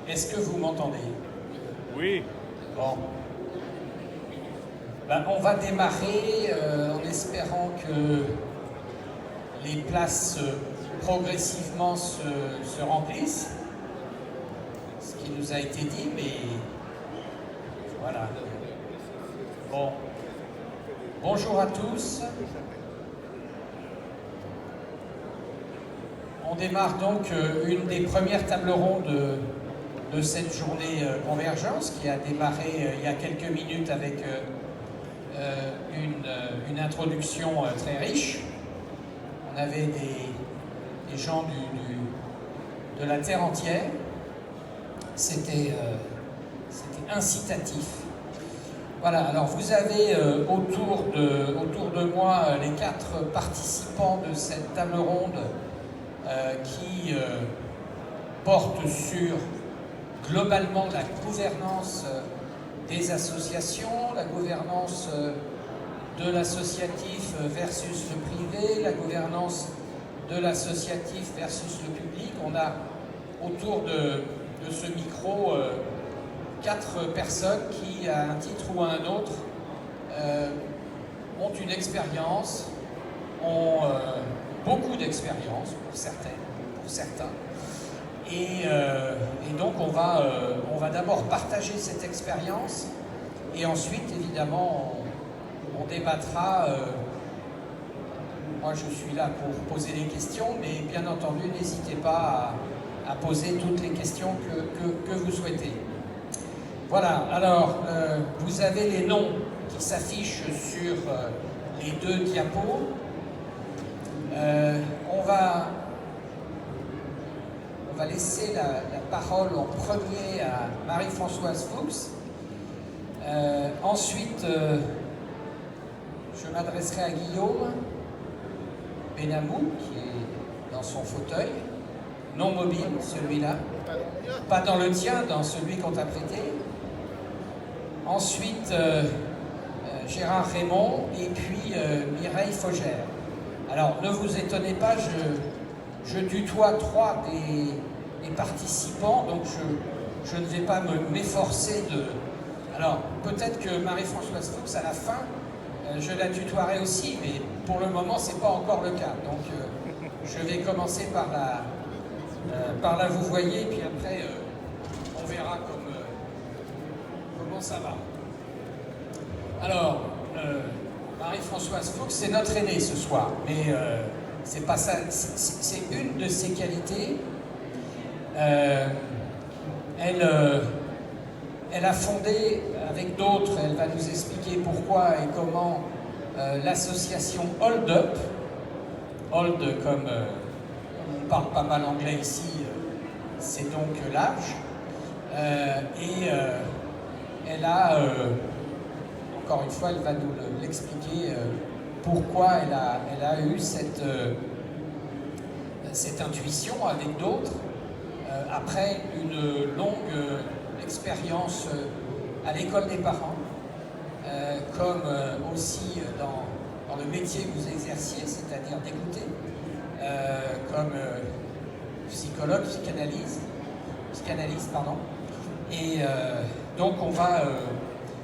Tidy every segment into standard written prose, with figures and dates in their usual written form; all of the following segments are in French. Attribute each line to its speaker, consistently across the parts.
Speaker 1: Est-ce que vous m'entendez?
Speaker 2: Oui.
Speaker 1: Bon. Ben, on va démarrer en espérant que les places progressivement se remplissent. Ce qui nous a été dit, mais voilà. Bon. Bonjour à tous. On démarre donc une des premières tables rondes de cette journée Convergence qui a démarré il y a quelques minutes avec une introduction très riche. On avait des gens de la terre entière. C'était incitatif. Voilà, alors vous avez autour de moi les 4 participants de cette table ronde qui porte sur globalement la gouvernance des associations, la gouvernance de l'associatif versus le privé, la gouvernance de l'associatif versus le public. On a autour de ce micro 4 personnes qui, à un titre ou à un autre, ont une expérience, ont beaucoup d'expérience pour certains. Et donc on va d'abord partager cette expérience et ensuite évidemment on débattra. Moi je suis là pour poser des questions, mais bien entendu n'hésitez pas à poser toutes les questions que vous souhaitez. Voilà, alors vous avez les noms qui s'affichent sur les 2 diapos. On va laisser la parole en premier à Marie-Françoise Fuchs. Ensuite, je m'adresserai à Guillaume Benamou, qui est dans son fauteuil, non mobile, celui-là. Pas dans le tien, dans celui qu'on t'a prêté. Ensuite, Gérard Raymond et puis Mireille Faugère. Alors, ne vous étonnez pas, je tutoie 3 des participants, donc je ne vais pas m'efforcer de... Alors, peut-être que Marie-Françoise Fuchs, à la fin, je la tutoierai aussi, mais pour le moment, ce n'est pas encore le cas. Donc, je vais commencer par la vous voyez, et puis après, on verra comment ça va. Alors, Marie-Françoise Fuchs, c'est notre aînée ce soir, mais c'est pas ça, c'est une de ses qualités. Elle a fondé avec d'autres, elle va nous expliquer pourquoi et comment, l'association Hold Up. Hold comme on parle pas mal anglais ici, c'est donc l'âge. Et elle a, encore une fois, elle va nous l'expliquer pourquoi elle a eu cette intuition avec d'autres, après une longue expérience à l'école des parents, comme aussi dans le métier que vous exerciez, c'est-à-dire d'écouter, comme psychologue, psychanalyste, pardon. Et donc on va...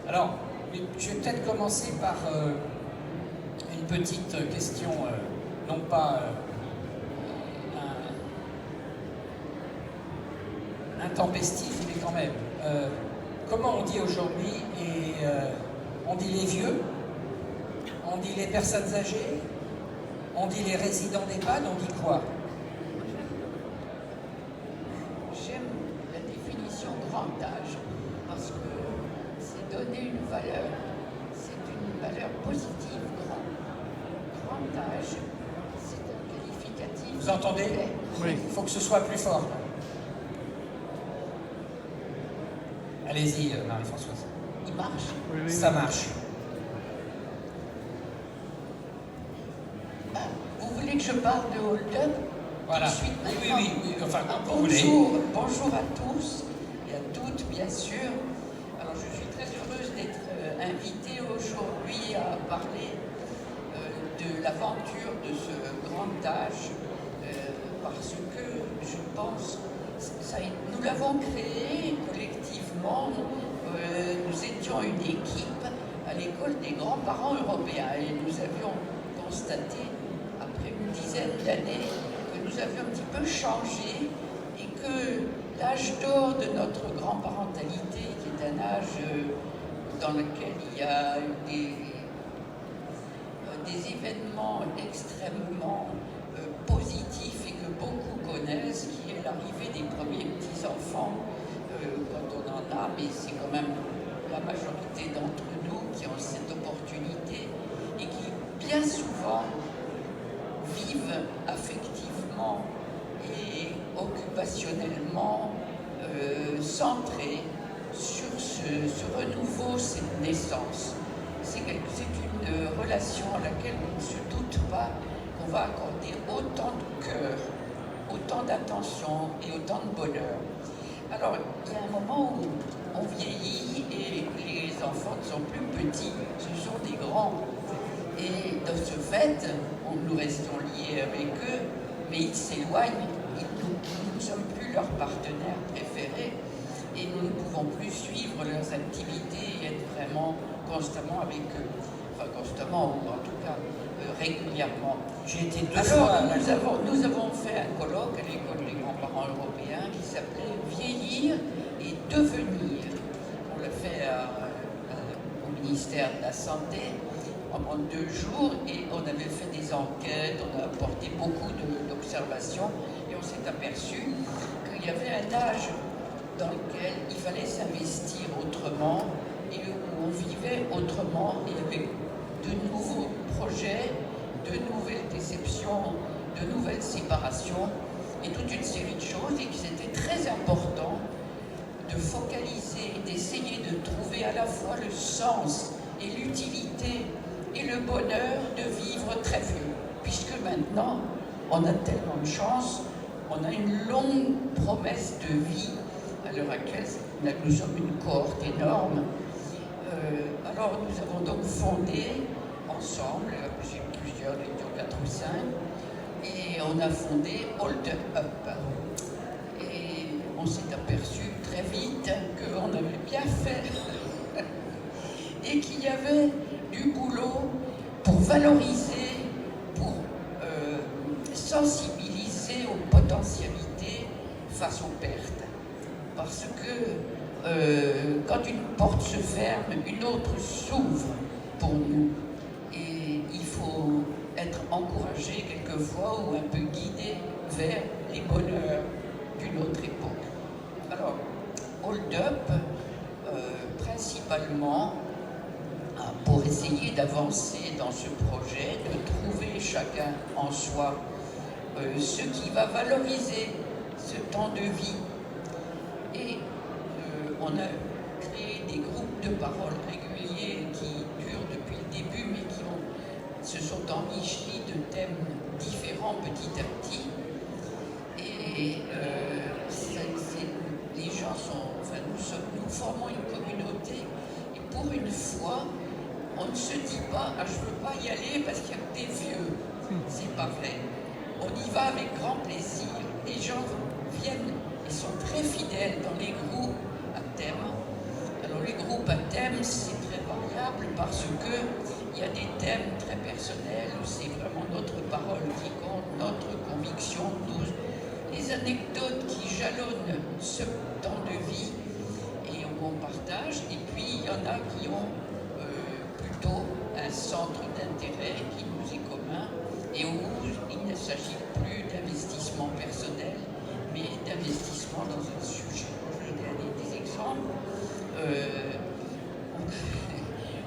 Speaker 1: alors, je vais peut-être commencer par une petite question, non pas intempestif, mais quand même. Comment on dit aujourd'hui, on dit les vieux, on dit les personnes âgées, on dit les résidents d'EHPAD, on dit quoi?
Speaker 3: J'aime la définition grand âge, parce que c'est donner une valeur, c'est une valeur positive, grand âge, c'est un qualificatif.
Speaker 1: Vous entendez?
Speaker 2: Oui.
Speaker 1: Il faut que ce soit plus fort. Allez-y, Marie-Françoise.
Speaker 3: Il marche.
Speaker 2: Oui.
Speaker 1: Ça marche.
Speaker 3: Vous voulez que je parle de Hold Up
Speaker 1: Voilà.
Speaker 3: tout de suite maintenant?
Speaker 1: Oui, enfin, comme vous voulez.
Speaker 3: Bonjour à tous et à toutes, bien sûr. Alors, je suis très heureuse d'être invitée aujourd'hui à parler de l'aventure de ce grand âge, parce que je pense nous l'avons créé collectivement. Nous étions une équipe à l'école des grands-parents européens et nous avions constaté, après une dizaine d'années, que nous avions un petit peu changé et que l'âge d'or de notre grand-parentalité, qui est un âge dans lequel il y a des événements extrêmement positifs et que beaucoup connaissent, qui est l'arrivée des premiers petits-enfants, quand on en a, mais c'est quand même la majorité d'entre nous qui ont cette opportunité et qui bien souvent vivent affectivement et occupationnellement centrés sur ce renouveau, cette naissance. C'est une relation à laquelle on ne se doute pas qu'on va accorder autant de cœur, autant d'attention et autant de bonheur. Alors, il y a un moment où on vieillit et les enfants ne sont plus petits, ce sont des grands. Et de ce fait, nous restons liés avec eux, mais ils s'éloignent, nous ne sommes plus leurs partenaires préférés et nous ne pouvons plus suivre leurs activités et être vraiment constamment avec eux. Enfin, constamment, ou en tout cas régulièrement.
Speaker 1: J'ai été deux fois.
Speaker 3: Nous avons fait un colloque à l'école des grands-parents européens qui s'appelait Vieillir et devenir. On l'a fait au ministère de la Santé pendant 2 jours et on avait fait des enquêtes, on a apporté beaucoup d'observations et on s'est aperçu qu'il y avait un âge dans lequel il fallait s'investir autrement et où on vivait autrement et avec de nouveaux projets, de nouvelles déceptions, de nouvelles séparations et toute une série de choses et que c'était très important de focaliser, d'essayer de trouver à la fois le sens et l'utilité et le bonheur de vivre très vieux. Puisque maintenant, on a tellement de chance, on a une longue promesse de vie à l'heure actuelle, nous sommes une cohorte énorme. Alors nous avons donc fondé ensemble, j'ai plusieurs, les 4 ou 5, et on a fondé Hold Up. Et on s'est aperçu très vite qu'on avait bien fait et qu'il y avait du boulot pour valoriser, pour sensibiliser aux potentialités face aux pertes. Parce que quand une porte se ferme, une autre s'ouvre pour nous. Et il faut être encouragé quelquefois ou un peu guidé vers les bonheurs d'une autre époque. Alors, Hold Up, principalement, pour essayer d'avancer dans ce projet, de trouver chacun en soi ce qui va valoriser ce temps de vie. Et on a créé des groupes de parole réguliers qui durent depuis le début, mais qui se sont enrichis de thèmes différents petit à petit. Et les gens sont, enfin nous formons une communauté, et pour une fois, on ne se dit pas, ah, je ne veux pas y aller parce qu'il y a que des vieux. C'est pas vrai. On y va avec grand plaisir. Les gens viennent et sont très fidèles dans les groupes à thème. Alors les groupes à thème, c'est très variable parce qu'il y a des thèmes très personnels où c'est vraiment notre parole qui compte, notre conviction, les anecdotes qui jalonnent ce temps de vie et où on partage. Et puis il y en a qui ont plutôt un centre d'intérêt qui nous est commun et où il ne s'agit plus d'investissement personnel, mais d'investissement dans un sujet. Je vais donner des exemples.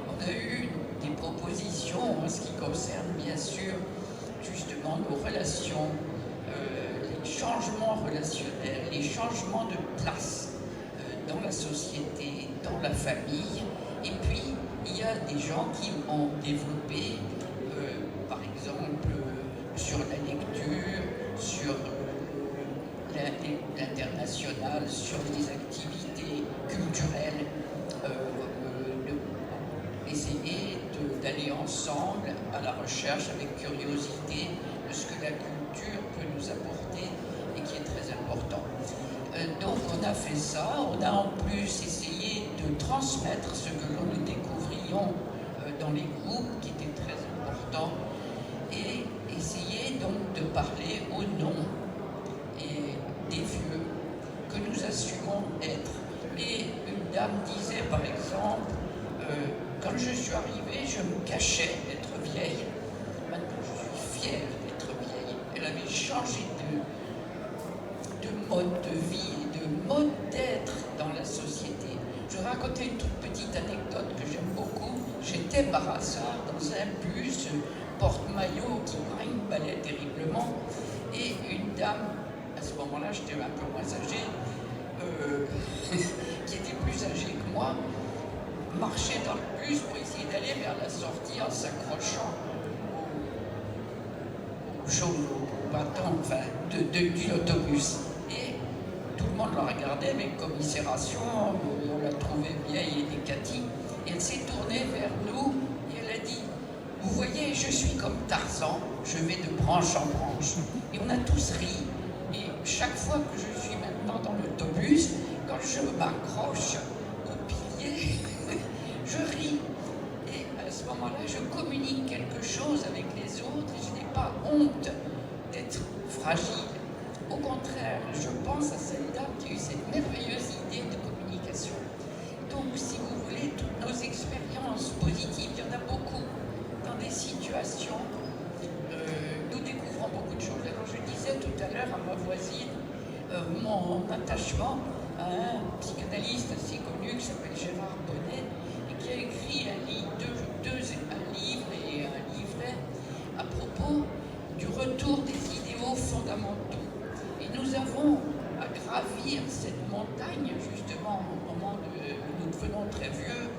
Speaker 3: On a eu des propositions en ce qui concerne bien sûr justement nos relations, les changements relationnels, les changements de place dans la société, dans la famille. Et puis, il y a des gens qui ont développé, par exemple, sur la lecture, sur l'international, sur les activités culturelles, essayer d'aller ensemble à la recherche avec curiosité de ce que la culture peut nous apporter et qui est très important. Donc on a fait ça, on a en plus essayé de transmettre ce que nous découvrions dans les groupes, qui était très important, et essayer donc de parler au nom des vieux que nous assumons être. Et une dame disait par exemple, quand je suis arrivée, je me cachais d'être vieille. Maintenant, je suis fière d'être vieille. Elle avait changé de mode de vie, de mode d'être dans la société. Je vais raconter une toute petite anecdote que j'aime beaucoup. J'étais par hasard dans un bus, porte-maillot qui brinque-ballait terriblement, et une dame, à ce moment-là, j'étais un peu moins âgée, qui était plus âgée que moi, marchait dans le bus pour essayer d'aller vers la sortie en s'accrochant au bâton, enfin, du autobus. Et tout le monde la regardait avec commisération, on la trouvait vieille et décatie. Et elle s'est tournée vers nous et elle a dit, vous voyez, je suis comme Tarzan, je vais de branche en branche. Et on a tous ri. Et chaque fois que je suis maintenant dans l'autobus, quand je m'accroche au pilier, je ris. Et à ce moment-là, je communique quelque chose avec les autres et je n'ai pas honte d'être fragile. Au contraire, je pense à cette dame qui a eu cette merveilleuse idée de communication. Donc, si vous voulez, toutes nos expériences positives, il y en a beaucoup dans des situations, nous découvrons beaucoup de choses. Alors, je disais tout à l'heure à ma voisine mon attachement à un psychanalyste assez connu qui s'appelle Gérard Bonnet et qui a écrit un livre et un livret à propos du retour des idéaux fondamentaux. Et nous avons à gravir cette montagne, justement, au moment où nous devenons très vieux.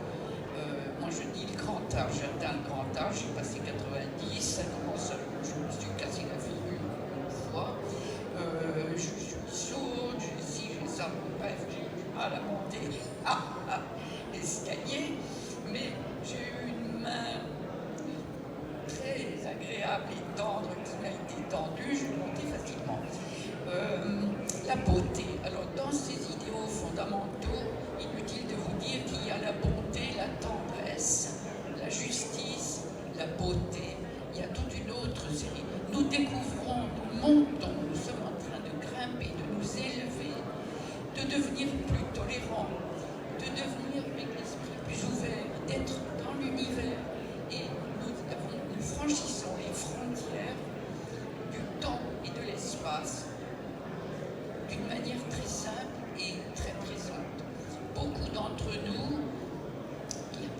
Speaker 3: Moi, je dis le grand âge, j'ai atteint le grand âge, j'ai passé 90, ça commence, je me suis cassé la figure une fois. Je suis sourde, j'ai ci, j'ai ça, bref, j'ai eu du mal à monter l'escalier, mais j'ai eu une main très agréable et tendre qui m'a été tendue, je suis montée facilement. La beauté. Alors, dans ces idéaux fondamentaux, inutile de vous dire qu'il y a la bonté, la tendresse, la justice, la beauté. Il y a toute une autre série. Nous découvrons, nous montons, nous sommes en train de grimper, de nous élever, de devenir plus tolérants, de devenir avec l'esprit plus ouvert, d'être dans l'univers. Et nous franchissons les frontières du temps et de l'espace d'une manière très simple et très présente. Beaucoup d'entre nous,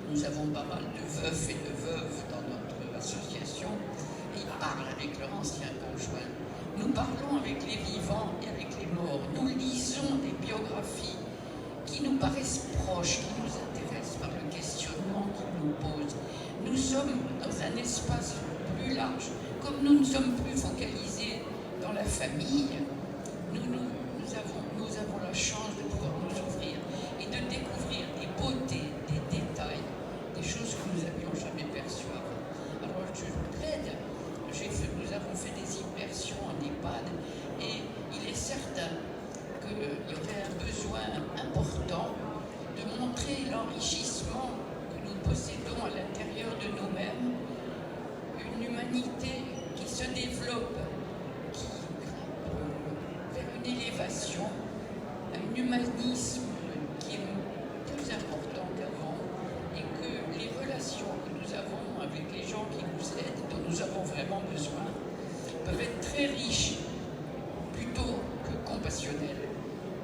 Speaker 3: nous avons pas mal de veufs et de veuves dans notre association, et ils parlent avec leur ancien conjoint. Nous parlons avec les vivants et avec les morts. Nous lisons des biographies qui nous paraissent proches, qui nous intéressent par le questionnement qu'ils nous posent. Nous sommes dans un espace plus large. Comme nous ne sommes plus focalisés dans la famille, nous avons la chance de pouvoir nous ouvrir et de découvrir des beautés, des détails, des choses que nous n'avions jamais perçues avant. Alors je plaide, nous avons fait des immersions en EHPAD et il est certain qu'il y aurait un besoin important de montrer l'enrichissement que nous possédons à l'intérieur de nous-mêmes, une humanité qui se développe, qui grimpe vers une élévation, un humanisme qui est plus important qu'avant et que les relations que nous avons avec les gens qui nous aident, dont nous avons vraiment besoin, peuvent être très riches plutôt que compassionnelles.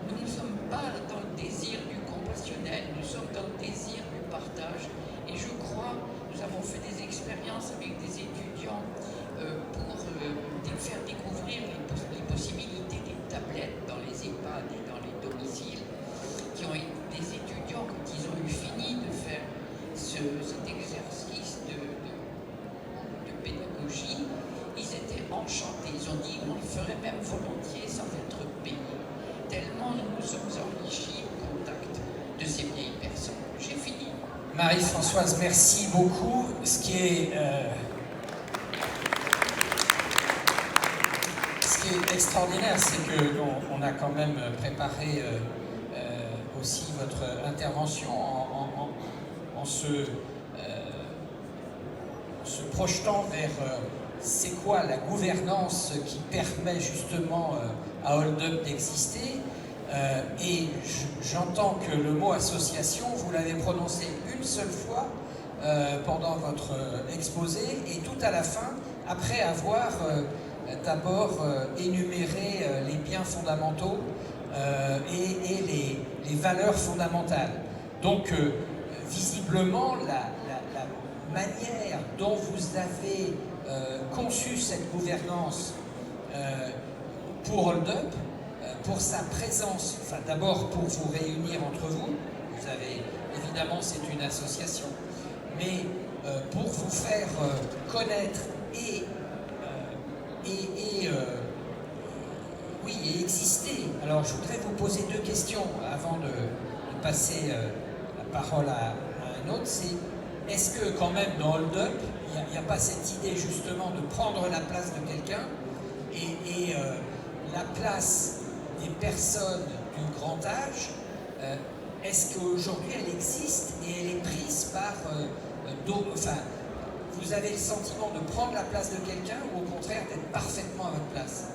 Speaker 3: Nous ne sommes pas dans le désir du compassionnel, nous sommes dans le désir du partage. Et je crois, nous avons fait des expériences avec des étudiants pour faire découvrir les possibilités des tablettes dans les EHPAD et dans les domiciles, qui ont été des étudiants, quand ils ont eu fini de faire cet exercice de pédagogie, ils étaient enchantés. Ils ont dit qu'on le ferait même volontiers sans être payés. Tellement nous nous sommes enrichis au contact de ces vieilles personnes. J'ai fini.
Speaker 1: Marie-Françoise, merci beaucoup. Ce qui est est extraordinaire, c'est qu'on a quand même préparé aussi votre intervention en se projetant vers c'est quoi la gouvernance qui permet justement à Hold Up d'exister. Et j'entends que le mot association, vous l'avez prononcé une seule fois pendant votre exposé, et tout à la fin, après avoir d'abord énuméré les biens fondamentaux et les valeurs fondamentales. Donc, visiblement, la manière dont vous avez conçu cette gouvernance pour Hold Up, pour sa présence, enfin d'abord pour vous réunir entre vous, vous avez, évidemment c'est une association, mais pour vous faire connaître et exister. Alors je voudrais vous poser deux questions avant de passer la parole à un autre. C'est, est-ce que quand même dans Hold Up, il n'y a pas cette idée justement de prendre la place de quelqu'un et la place des personnes du grand âge, est-ce qu'aujourd'hui elle existe et elle est prise par d'autres, enfin, vous avez le sentiment de prendre la place de quelqu'un ou au contraire d'être parfaitement à votre place?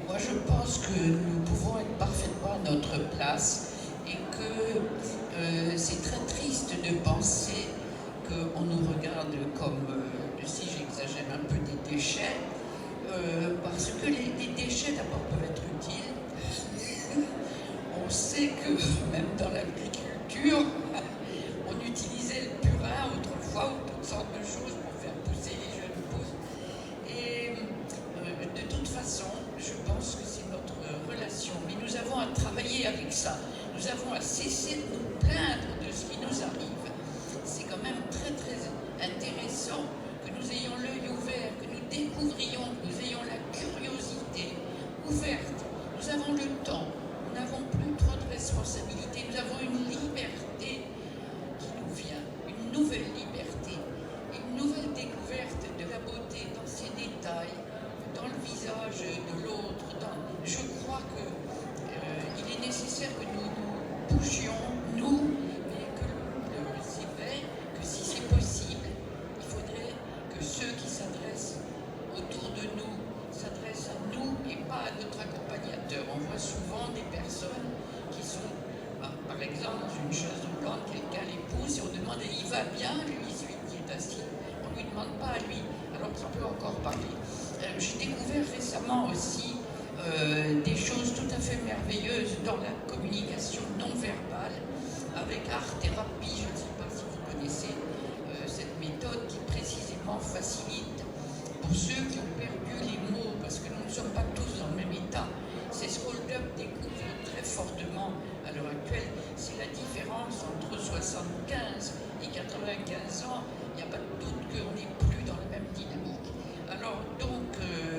Speaker 3: Moi, je pense que nous pouvons être parfaitement à notre place et que c'est très triste de penser qu'on nous regarde comme, si j'exagère un peu, des déchets, parce que les déchets d'abord peuvent être utiles. On sait que même dans l'agriculture, on utilisait le purin autrefois ou toutes sortes de choses pour faire pousser les jeunes pousses. Et de toute façon, je pense que c'est notre relation. Mais nous avons à travailler avec ça. Nous avons à cesser de nous plaindre de ce qui nous arrive. C'est quand même très très intéressant que nous ayons l'œil ouvert, que nous découvrions, que nous ayons la curiosité ouverte. Nous avons le temps, nous n'avons plus trop de responsabilités, nous avons une liberté qui nous vient, une nouvelle liberté, une nouvelle découverte de la beauté dans ses détails, dans le visage de l'autre. Je crois qu'il est nécessaire que nous bougions, nous, mais que c'est vrai que si c'est possible, il faudrait que ceux qui s'adressent autour de nous s'adressent à nous et pas à notre accompagnateur. On voit souvent des personnes qui sont, par exemple, dans une chaise roulante, quelqu'un les pousse et on demande « il va bien, lui, celui qui est assis ?» On ne lui demande pas à lui, alors qu'il peut encore parler. J'ai découvert récemment aussi des choses tout à fait merveilleuses dans la communication non verbale avec art-thérapie. Je ne sais pas si vous connaissez cette méthode qui précisément facilite pour ceux qui ont perdu les mots, parce que nous ne sommes pas tous dans le même état. C'est ce qu'Hold Up découvre très fortement à l'heure actuelle, c'est la différence entre 75 et 95 ans. Il n'y a pas de doute qu'on n'est plus dans la même dynamique. Alors donc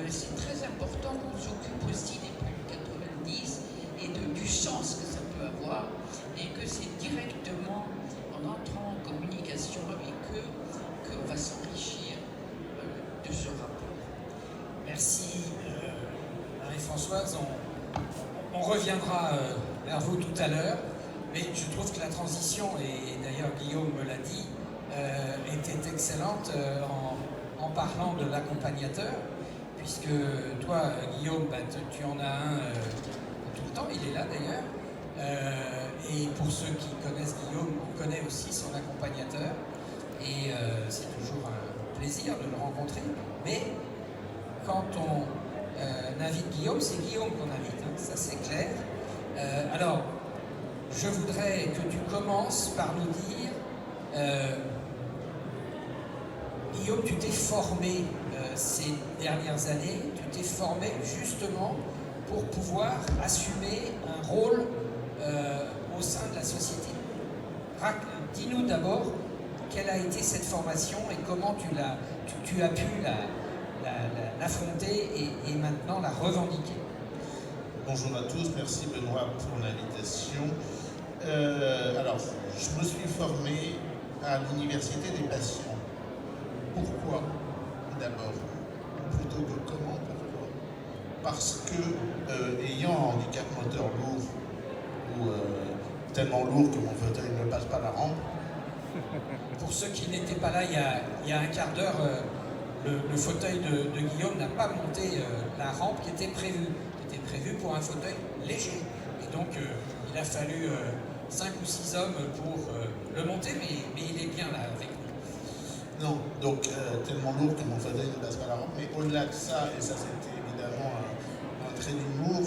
Speaker 3: c'est très important qu'on s'occupe aussi des plus de 90 et du sens que ça peut avoir, et que c'est directement en entrant en communication avec eux qu'on va s'enrichir de ce rapport.
Speaker 1: Merci Marie-Françoise. On reviendra vers vous tout à l'heure, mais je trouve que la transition, et d'ailleurs Guillaume me l'a dit, était excellente en parlant de l'accompagnateur, puisque toi, Guillaume, tu en as un tout le temps, il est là d'ailleurs, et pour ceux qui connaissent Guillaume, on connaît aussi son accompagnateur, et c'est toujours un plaisir de le rencontrer, mais quand on invite Guillaume, c'est Guillaume qu'on invite, hein, ça c'est clair. Alors, je voudrais que tu commences par nous dire, Guillaume, tu t'es formé ces dernières années, tu t'es formé justement pour pouvoir assumer un rôle au sein de la société. Dis-nous d'abord quelle a été cette formation et comment tu as pu l'affronter et maintenant la revendiquer.
Speaker 2: Bonjour à tous, merci Benoît pour l'invitation. Alors, je me suis formé à l'Université des patients. Pourquoi d'abord? Plutôt que comment, pourquoi? parce que, ayant un handicap moteur lourd, ou tellement lourd que mon fauteuil ne passe pas la rampe.
Speaker 1: Pour ceux qui n'étaient pas là il y a un quart d'heure, le fauteuil de Guillaume n'a pas monté la rampe qui était prévue pour un fauteuil léger. Et donc il a fallu 5 ou 6 hommes pour le monter, mais il est bien là avec nous.
Speaker 2: Non, donc tellement lourd que mon fauteuil ne passe pas la rampe. Mais au-delà de ça, et ça c'était évidemment un trait d'humour,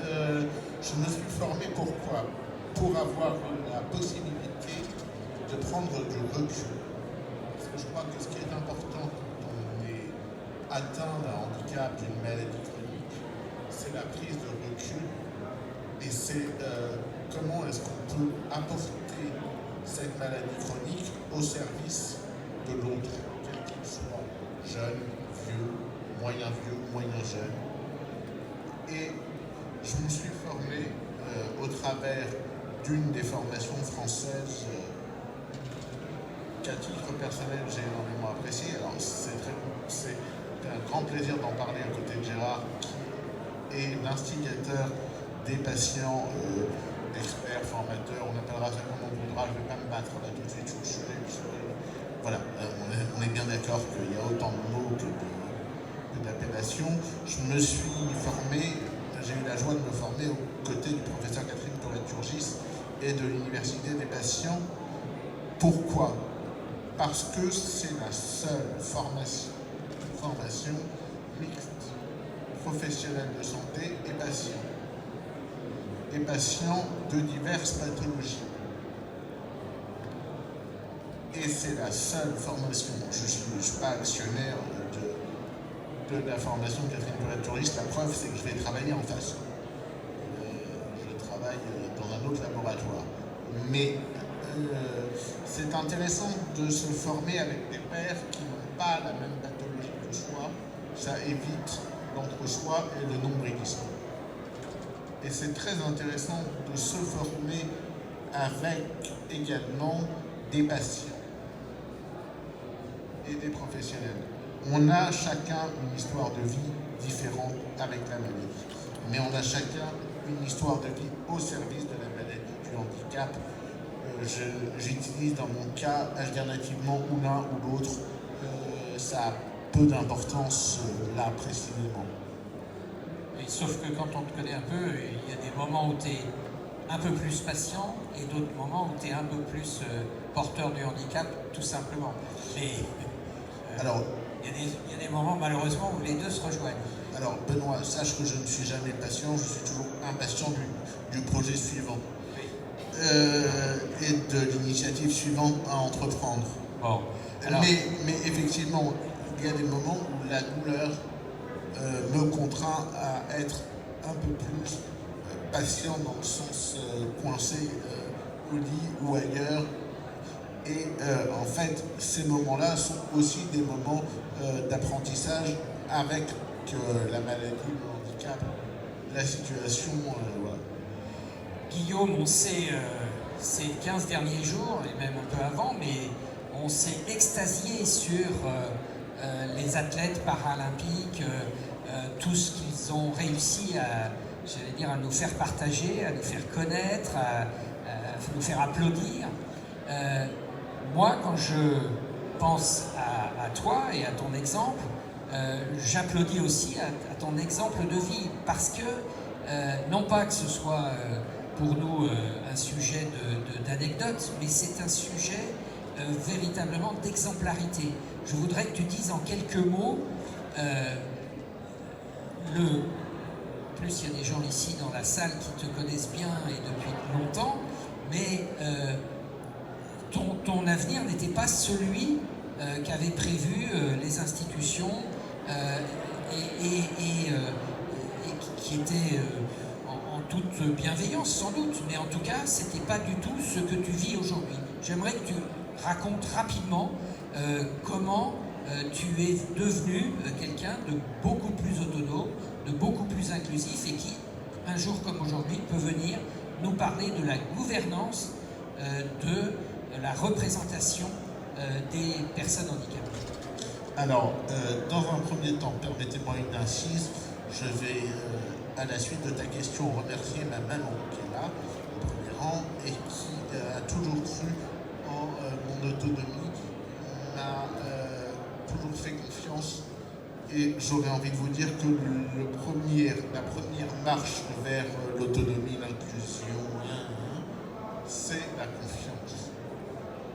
Speaker 2: je me suis formé pourquoi? Pour avoir la possibilité de prendre du recul. Parce que je crois que ce qui est important quand on est atteint d'un handicap, d'une maladie chronique, c'est la prise de recul et c'est comment est-ce qu'on peut apporter cette maladie chronique au service de l'autre, quel qu'il soit, jeune, vieux, moyen jeune. Et je me suis formé au travers d'une des formations françaises qu'à titre personnel j'ai énormément apprécié. Alors c'est un grand plaisir d'en parler à côté de Gérard, qui est l'instigateur des patients, experts, formateurs, on appellera ça comme on voudra, je ne vais pas me battre là tout de suite, voilà, on est bien d'accord qu'il y a autant de mots que d'appellations. Je me suis formé, j'ai eu la joie de me former aux côtés du professeur Catherine Tourette-Turgis et de l'Université des patients. Pourquoi? Parce que c'est la seule formation mixte, professionnelle de santé et patients de diverses pathologies. Et c'est la seule formation, je ne suis pas actionnaire de la formation de Catherine Tourette-Turgis, la preuve c'est que je vais travailler en face. Je travaille dans un autre laboratoire. Mais c'est intéressant de se former avec des pairs qui n'ont pas la même pathologie que soi. Ça évite l'entre-soi et le nombrilisme. Et c'est très intéressant de se former avec également des patients et des professionnels. On a chacun une histoire de vie différente avec la maladie, mais on a chacun une histoire de vie au service de la maladie, du handicap. J'utilise dans mon cas alternativement ou l'un ou l'autre. Ça a peu d'importance là précisément.
Speaker 1: Et sauf que quand on te connaît un peu, il y a des moments où tu es un peu plus patient et d'autres moments où tu es un peu plus porteur du handicap, tout simplement. Mais
Speaker 2: alors,
Speaker 1: il y a des moments malheureusement où les deux se rejoignent.
Speaker 2: Alors Benoît, sache que je ne suis jamais patient, je suis toujours impatient du projet suivant. Et de l'initiative suivante à entreprendre.
Speaker 1: Bon, alors...
Speaker 2: mais effectivement, il y a des moments où la douleur me contraint à être un peu plus patient dans le sens coincé au lit ou ailleurs. Et en fait, ces moments-là sont aussi des moments d'apprentissage avec la maladie, le handicap, la situation. Voilà.
Speaker 1: Guillaume, on sait, ces 15 derniers jours, et même un peu avant, mais on s'est extasié sur les athlètes paralympiques, tout ce qu'ils ont réussi à nous faire partager, à nous faire connaître, à nous faire applaudir. Moi, quand je pense à toi et à ton exemple, j'applaudis aussi à ton exemple de vie, parce que, non pas que ce soit pour nous un sujet d'anecdote, mais c'est un sujet véritablement d'exemplarité. Je voudrais que tu dises en quelques mots, plus il y a des gens ici dans la salle qui te connaissent bien et depuis longtemps, mais ton avenir n'était pas celui qu'avaient prévu les institutions et qui était en toute bienveillance sans doute, mais en tout cas c'était pas du tout ce que tu vis aujourd'hui. J'aimerais que tu racontes rapidement comment tu es devenu quelqu'un de beaucoup plus autonome, de beaucoup plus inclusif et qui, un jour comme aujourd'hui, peut venir nous parler de la gouvernance de la représentation des personnes handicapées.
Speaker 2: Alors, dans un premier temps, permettez-moi une incise. Je vais, à la suite de ta question, remercier ma maman qui est là, au premier rang, et qui a toujours cru en mon autonomie, m'a toujours fait confiance. Et j'aurais envie de vous dire que la première marche vers l'autonomie, l'inclusion, c'est la confiance.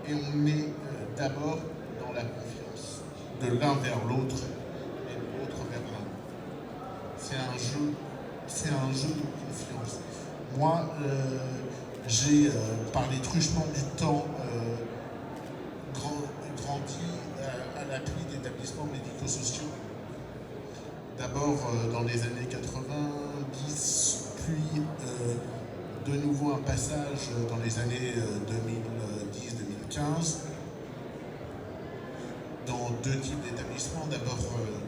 Speaker 2: Et on est d'abord dans la confiance, de l'un vers l'autre et de l'autre vers l'un. C'est un jeu de confiance. Moi, j'ai, par les truchements du temps, grandi à l'appui d'établissements médico-sociaux. D'abord dans les années 90, puis de nouveau un passage dans les années 2010-2015 dans deux types d'établissements. D'abord,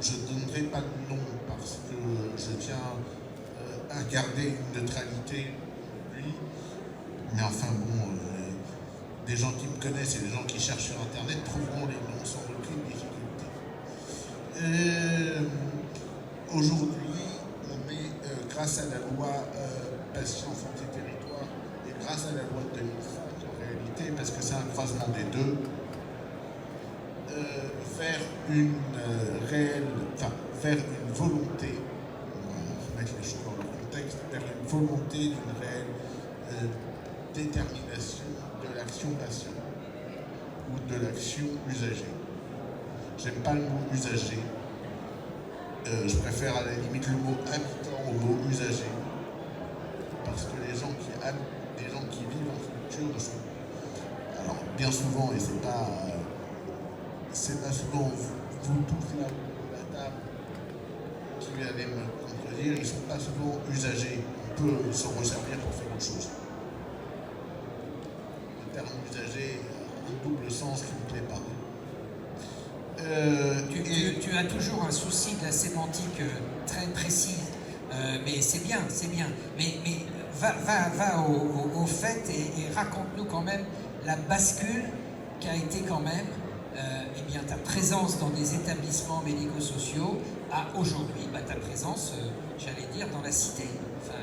Speaker 2: je ne donnerai pas de nom parce que je tiens à garder une neutralité, lui. Mais enfin bon, des gens qui me connaissent et des gens qui cherchent sur Internet trouveront les noms sans aucune difficulté. Aujourd'hui, on est, grâce à la loi Patients, Santé, Territoire et grâce à la loi de 2005 en réalité, parce que c'est un croisement des deux, vers une vers une volonté, on va remettre les choses dans le contexte, vers une volonté d'une réelle détermination de l'action patient ou de l'action usagée. J'aime pas le mot usager. Je préfère à la limite le mot habitant au mot usager. Parce que les gens qui vivent en structure sont. Alors, bien souvent, et c'est pas souvent vous tous là à la table qui allez me contredire, ils ne sont pas souvent usagers. On peut s'en resservir pour faire autre chose. Le terme usager a un double sens qui ne me plaît pas.
Speaker 1: Tu as toujours un souci de la sémantique très précise, mais c'est bien. Mais va au fait et raconte-nous quand même la bascule qui a été quand même ta présence dans des établissements médico-sociaux à aujourd'hui, ta présence, j'allais dire, dans la cité. Enfin...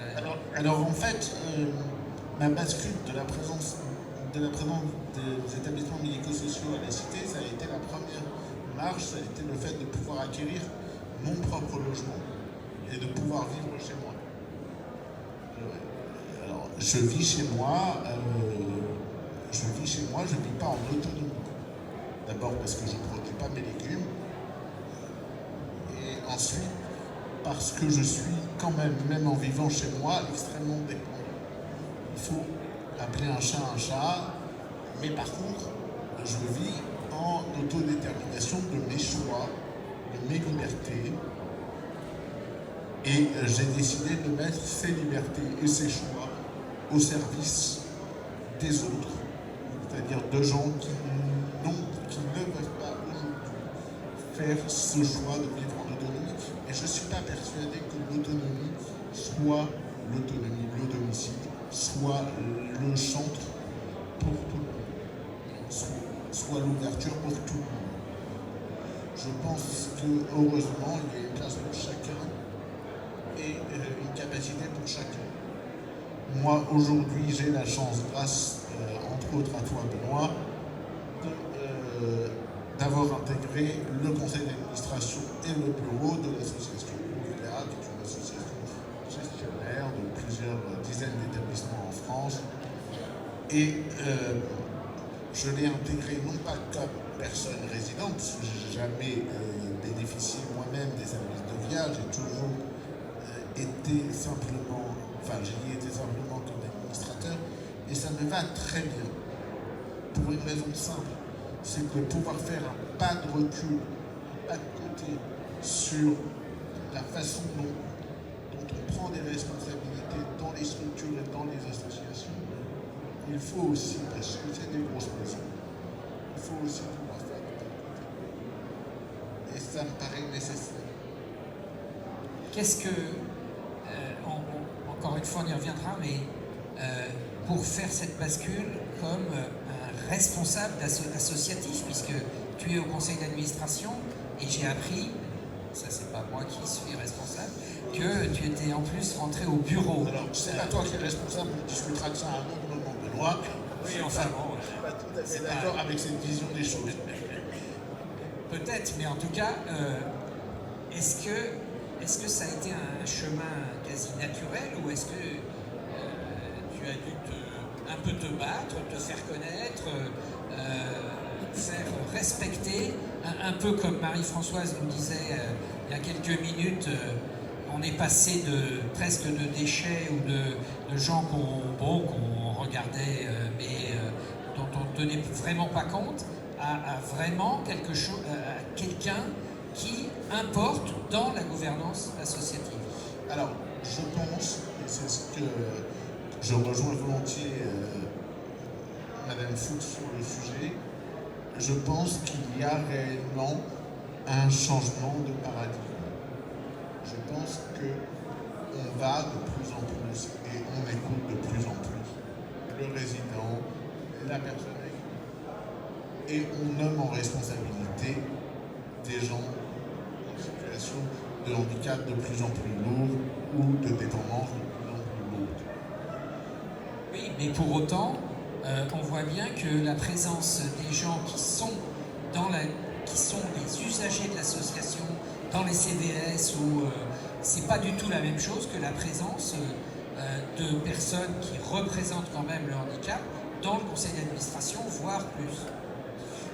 Speaker 2: Alors en fait, ma bascule de la présence des établissements médico-sociaux à la cité, ça a été la première marche, ça a été le fait de pouvoir acquérir mon propre logement et de pouvoir vivre chez moi. Alors, je vis chez moi, je ne vis pas en autonomie. D'abord parce que je ne produis pas mes légumes, et ensuite parce que je suis quand même en vivant chez moi, extrêmement dépendant. Il faut appeler un chat, mais par contre, je vis en autodétermination de mes choix, de mes libertés, et j'ai décidé de mettre ces libertés et ces choix au service des autres, c'est-à-dire de gens qui ne peuvent pas aujourd'hui faire ce choix de vivre en autonomie. Et je ne suis pas persuadé que l'autonomie soit l'autonomie, le domicile, soit le centre pour tout le monde, soit l'ouverture pour tout le monde. Je pense que heureusement, il y a une place pour chacun et une capacité pour chacun. Moi, aujourd'hui, j'ai la chance, grâce entre autres à toi, Benoît, d'avoir intégré le conseil d'administration et le bureau de l'association Ouvila, qui est une association gestionnaire de plusieurs dizaines d'établissements en France. Et je l'ai intégré non pas comme personne résidente, parce que je n'ai jamais bénéficié moi-même des services de VIA, j'ai toujours été simplement, j'y ai été simplement comme administrateur, et ça me va très bien, pour une raison simple. C'est de pouvoir faire un pas de recul, un pas de côté sur la façon dont on prend des responsabilités dans les structures et dans les associations. Il faut aussi, parce que c'est des grosses maisons, il faut aussi pouvoir faire des pas de côté. Et ça me paraît nécessaire.
Speaker 1: Qu'est-ce que, encore une fois on y reviendra, mais pour faire cette bascule comme responsable associatif, puisque tu es au conseil d'administration, et j'ai appris ça c'est pas moi qui suis responsable, que tu étais en plus rentré au bureau.
Speaker 2: Alors, c'est pas toi qui es responsable, on discutera de ça à un autre moment, Benoît.
Speaker 1: Oui, enfin bon.
Speaker 2: Je suis pas tout à fait d'accord avec cette vision des choses.
Speaker 1: Peut-être, mais en tout cas, est-ce que ça a été un chemin quasi naturel ou est-ce que tu as dû un peu te battre, te faire connaître, faire respecter, un peu comme Marie-Françoise nous disait il y a quelques minutes, on est passé presque de déchets ou de gens qu'on regardait mais dont on ne tenait vraiment pas compte, à vraiment quelque chose, à quelqu'un qui importe dans la gouvernance associative.
Speaker 2: Alors, je pense, et c'est ce que je rejoins volontiers Madame Fuchs sur le sujet, je pense qu'il y a réellement un changement de paradigme. Je pense qu'on va de plus en plus et on écoute de plus en plus le résident, la personne et on nomme en responsabilité des gens en situation de handicap de plus en plus lourd ou de dépendance de plus en plus lourde.
Speaker 1: Oui, mais pour autant, on voit bien que la présence des gens qui sont les usagers de l'association dans les CVS c'est pas du tout la même chose que la présence de personnes qui représentent quand même le handicap dans le conseil d'administration, voire plus.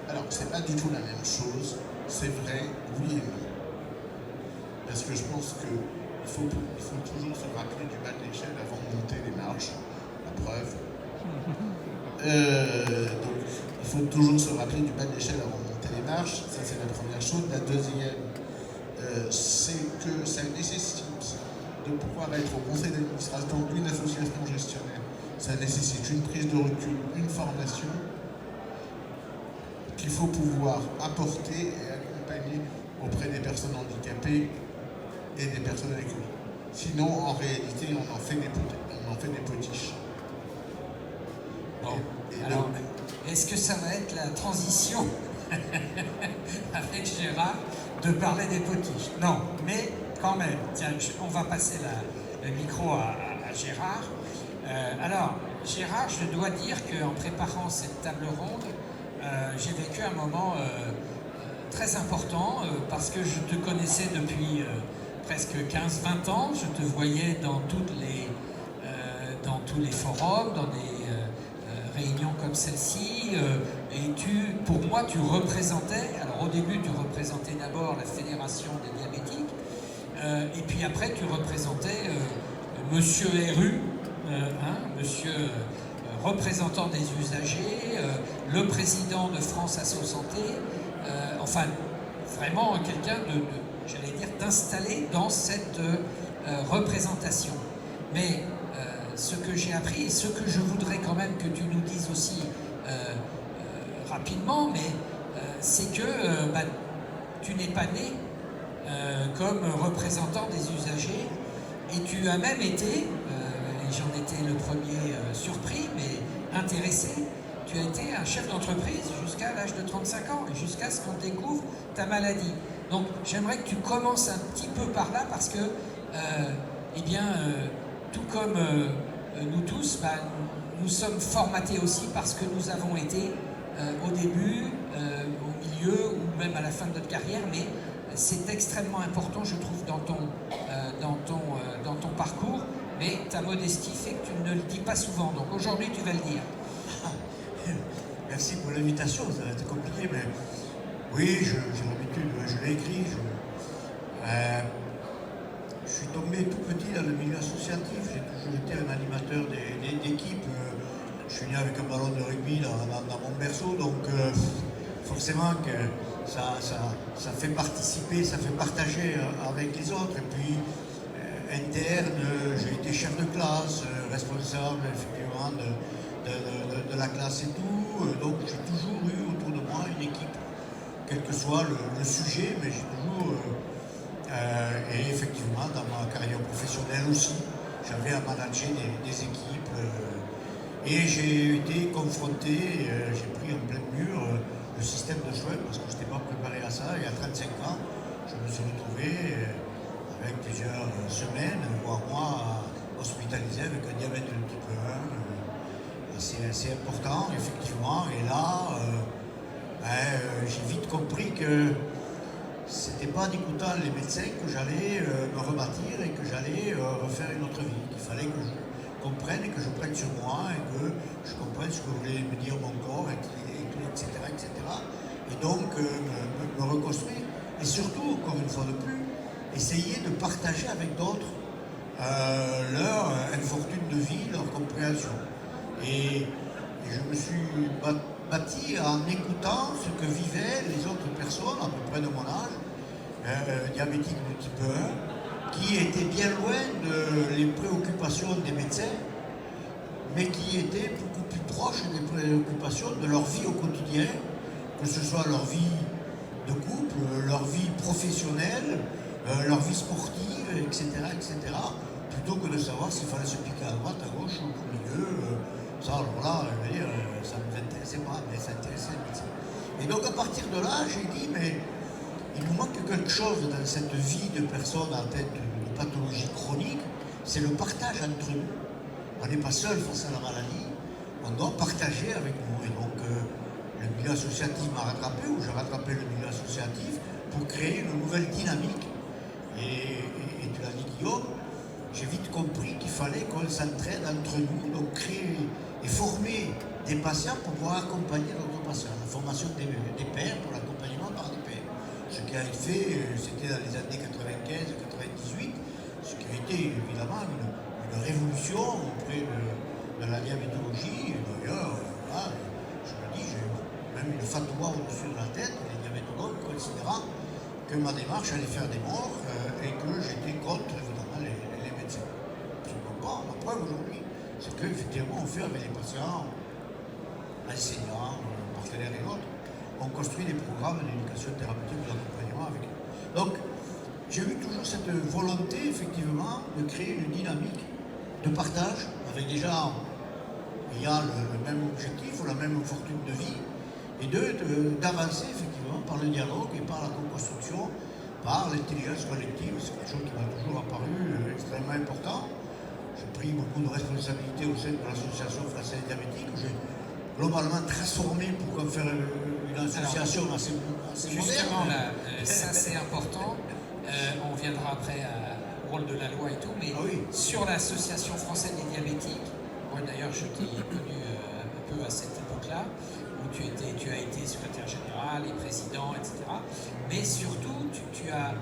Speaker 2: Alors, c'est pas du tout la même chose, c'est vrai, oui et non. Parce que je pense qu'il faut toujours se rappeler du bas de l'échelle avant de monter les marches, la preuve. Donc, il faut toujours se rappeler du bas de l'échelle avant de monter les marches, ça c'est la première chose. La deuxième, c'est que ça nécessite de pouvoir être au conseil d'administration d'une association gestionnaire. Ça nécessite une prise de recul, une formation qu'il faut pouvoir apporter et accompagner auprès des personnes handicapées et des personnes avec lui. Sinon, en réalité, on en fait des potiches.
Speaker 1: Bon, alors, est-ce que ça va être la transition avec Gérard de parler des potiches? Non, mais quand même, tiens, on va passer le micro à Gérard. Alors, Gérard, je dois dire qu'en préparant cette table ronde, j'ai vécu un moment très important parce que je te connaissais depuis presque 15-20 ans. Je te voyais dans tous les forums, dans des réunions comme celle-ci. Et pour moi, tu représentais, alors au début, tu représentais d'abord la Fédération des diabétiques. Et puis après, tu représentais Monsieur RU, Monsieur représentant des usagers, le président de France Asso Santé, enfin vraiment quelqu'un j'allais dire, d'installé dans cette représentation. Mais ce que j'ai appris et ce que je voudrais quand même que tu nous dises aussi rapidement, mais c'est que tu n'es pas né comme représentant des usagers et tu as même été, et j'en étais le premier surpris, mais intéressé, tu as été un chef d'entreprise jusqu'à l'âge de 35 ans, et jusqu'à ce qu'on découvre ta maladie. Donc j'aimerais que tu commences un petit peu par là, parce que, tout comme nous tous, nous sommes formatés aussi parce que nous avons été au début, au milieu, ou même à la fin de notre carrière, mais c'est extrêmement important, je trouve, dans ton parcours, mais ta modestie fait que tu ne le dis pas souvent. Donc aujourd'hui, tu vas le dire.
Speaker 4: Merci pour l'invitation, ça va être compliqué, mais oui, j'ai l'habitude, je l'ai écrit. Je suis tombé tout petit dans le milieu associatif, j'ai toujours été un animateur d'équipe. Je suis né avec un ballon de rugby dans mon berceau, donc forcément que ça fait participer, ça fait partager avec les autres. Et puis, interne, j'ai été chef de classe, responsable effectivement de la classe et tout. Donc j'ai toujours eu autour de moi une équipe, quel que soit le sujet, mais j'ai toujours... et effectivement, dans ma carrière professionnelle aussi, j'avais à manager des équipes. Et j'ai été confronté, j'ai pris en plein mur le système de soins, parce que je n'étais pas préparé à ça. Il y a 35 ans, je me suis retrouvé semaine, voire mois, hospitalisé avec un diabète de type 1. C'est assez important, effectivement. Et là, j'ai vite compris que c'était pas en écoutant les médecins que j'allais me rebâtir et que j'allais refaire une autre vie. Qu'il fallait que je comprenne et que je prenne sur moi et que je comprenne ce que voulait me dire mon corps, etc. Et donc me reconstruire. Et surtout, encore une fois de plus, essayer de partager avec d'autres leur infortune de vie, leur compréhension. Et je me suis bâti en écoutant ce que vivaient les autres personnes, à peu près de mon âge, diabétiques de type 1, qui étaient bien loin des préoccupations des médecins, mais qui étaient beaucoup plus proches des préoccupations de leur vie au quotidien, que ce soit leur vie de couple, leur vie professionnelle, leur vie sportive, etc., plutôt que de savoir s'il fallait se piquer à droite, à gauche, au milieu. Ça, alors là, je veux dire, ça ne nous intéressait pas, mais ça intéressait le médecin. Et donc à partir de là, j'ai dit, mais il nous manque quelque chose dans cette vie de personnes atteintes de pathologies chroniques, c'est le partage entre nous. On n'est pas seul face à la maladie, on doit partager avec nous. Et donc le milieu associatif m'a rattrapé, ou j'ai rattrapé le milieu associatif pour créer une nouvelle dynamique. Et tu l'as dit, Guillaume, j'ai vite compris qu'il fallait qu'on s'entraide entre nous, donc créer et former des patients pour pouvoir accompagner d'autres patients. La formation des pairs pour l'accompagnement par des pairs. Ce qui a été fait, c'était dans les années 95-98, ce qui a été évidemment une révolution auprès de la diabétologie. Et d'ailleurs, là, je me dis, j'ai même une fatwa au-dessus de la tête, les diabétologues considérant que ma démarche allait faire des morts et que j'étais contre évidemment les médecins. Je ne comprends pas. La preuve aujourd'hui, c'est qu'effectivement, on fait avec les patients, enseignants, partenaires et autres, on construit des programmes d'éducation thérapeutique de l'accompagnement avec eux. Donc, j'ai eu toujours cette volonté, effectivement, de créer une dynamique de partage avec des gens ayant le même objectif ou la même fortune de vie, et d'avancer effectivement par le dialogue et par la co-construction, par l'intelligence collective. C'est quelque chose qui m'a toujours apparu extrêmement important. J'ai pris beaucoup de responsabilités au sein de l'association française diabétique, que j'ai globalement transformé pour en faire une association assez moderne.
Speaker 1: Justement, là, ça c'est important. On viendra après au rôle de la loi et tout, mais sur l'association française des diabétiques, moi d'ailleurs je t'ai connu un peu à cette époque-là, où tu as été secrétaire général et président, etc. Mais surtout, tu as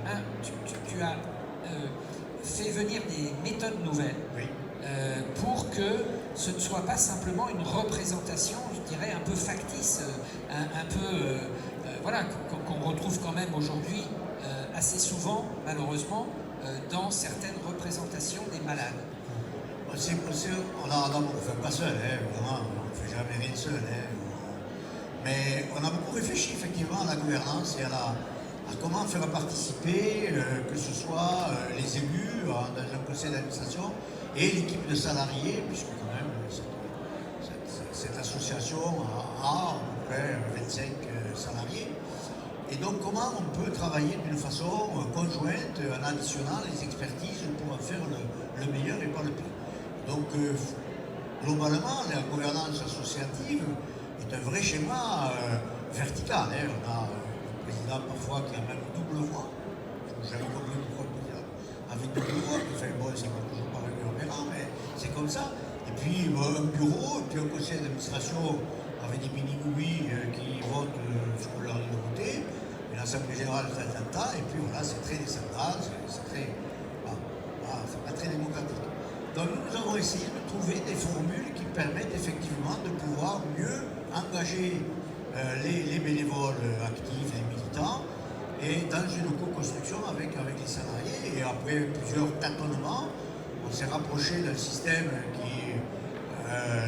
Speaker 1: fait venir des méthodes nouvelles pour que ce ne soit pas simplement une représentation, je dirais, un peu factice, voilà, qu'on retrouve quand même aujourd'hui assez souvent, malheureusement, dans certaines représentations des malades.
Speaker 4: On ne fait pas seul, évidemment, on ne fait jamais rien seul. Mais on a beaucoup réfléchi effectivement à la gouvernance et à comment faire participer, que ce soit les élus dans un conseil d'administration et l'équipe de salariés, puisque quand même cette association a à peu près 25 salariés. Et donc comment on peut travailler d'une façon conjointe en additionnant les expertises pour en faire le meilleur et pas le pire. Donc globalement, la gouvernance associative est un vrai schéma vertical. On a le président parfois qui a même double voix. J'avais compris pourquoi le président avait double voix. Enfin, bon, c'est pas toujours pareil, on verra, mais c'est comme ça. Et puis un bureau, et puis un conseil d'administration avec des mini-gouilles qui votent ce qu'on leur dit de voter, une assemblée générale de temps en temps, et puis voilà, c'est très descendant, c'est pas très démocratique. Donc nous avons essayé de trouver des formules qui permettent effectivement de pouvoir mieux engager les bénévoles actifs, les militants, et dans une co-construction avec les salariés. Et après plusieurs tâtonnements, on s'est rapproché d'un système qui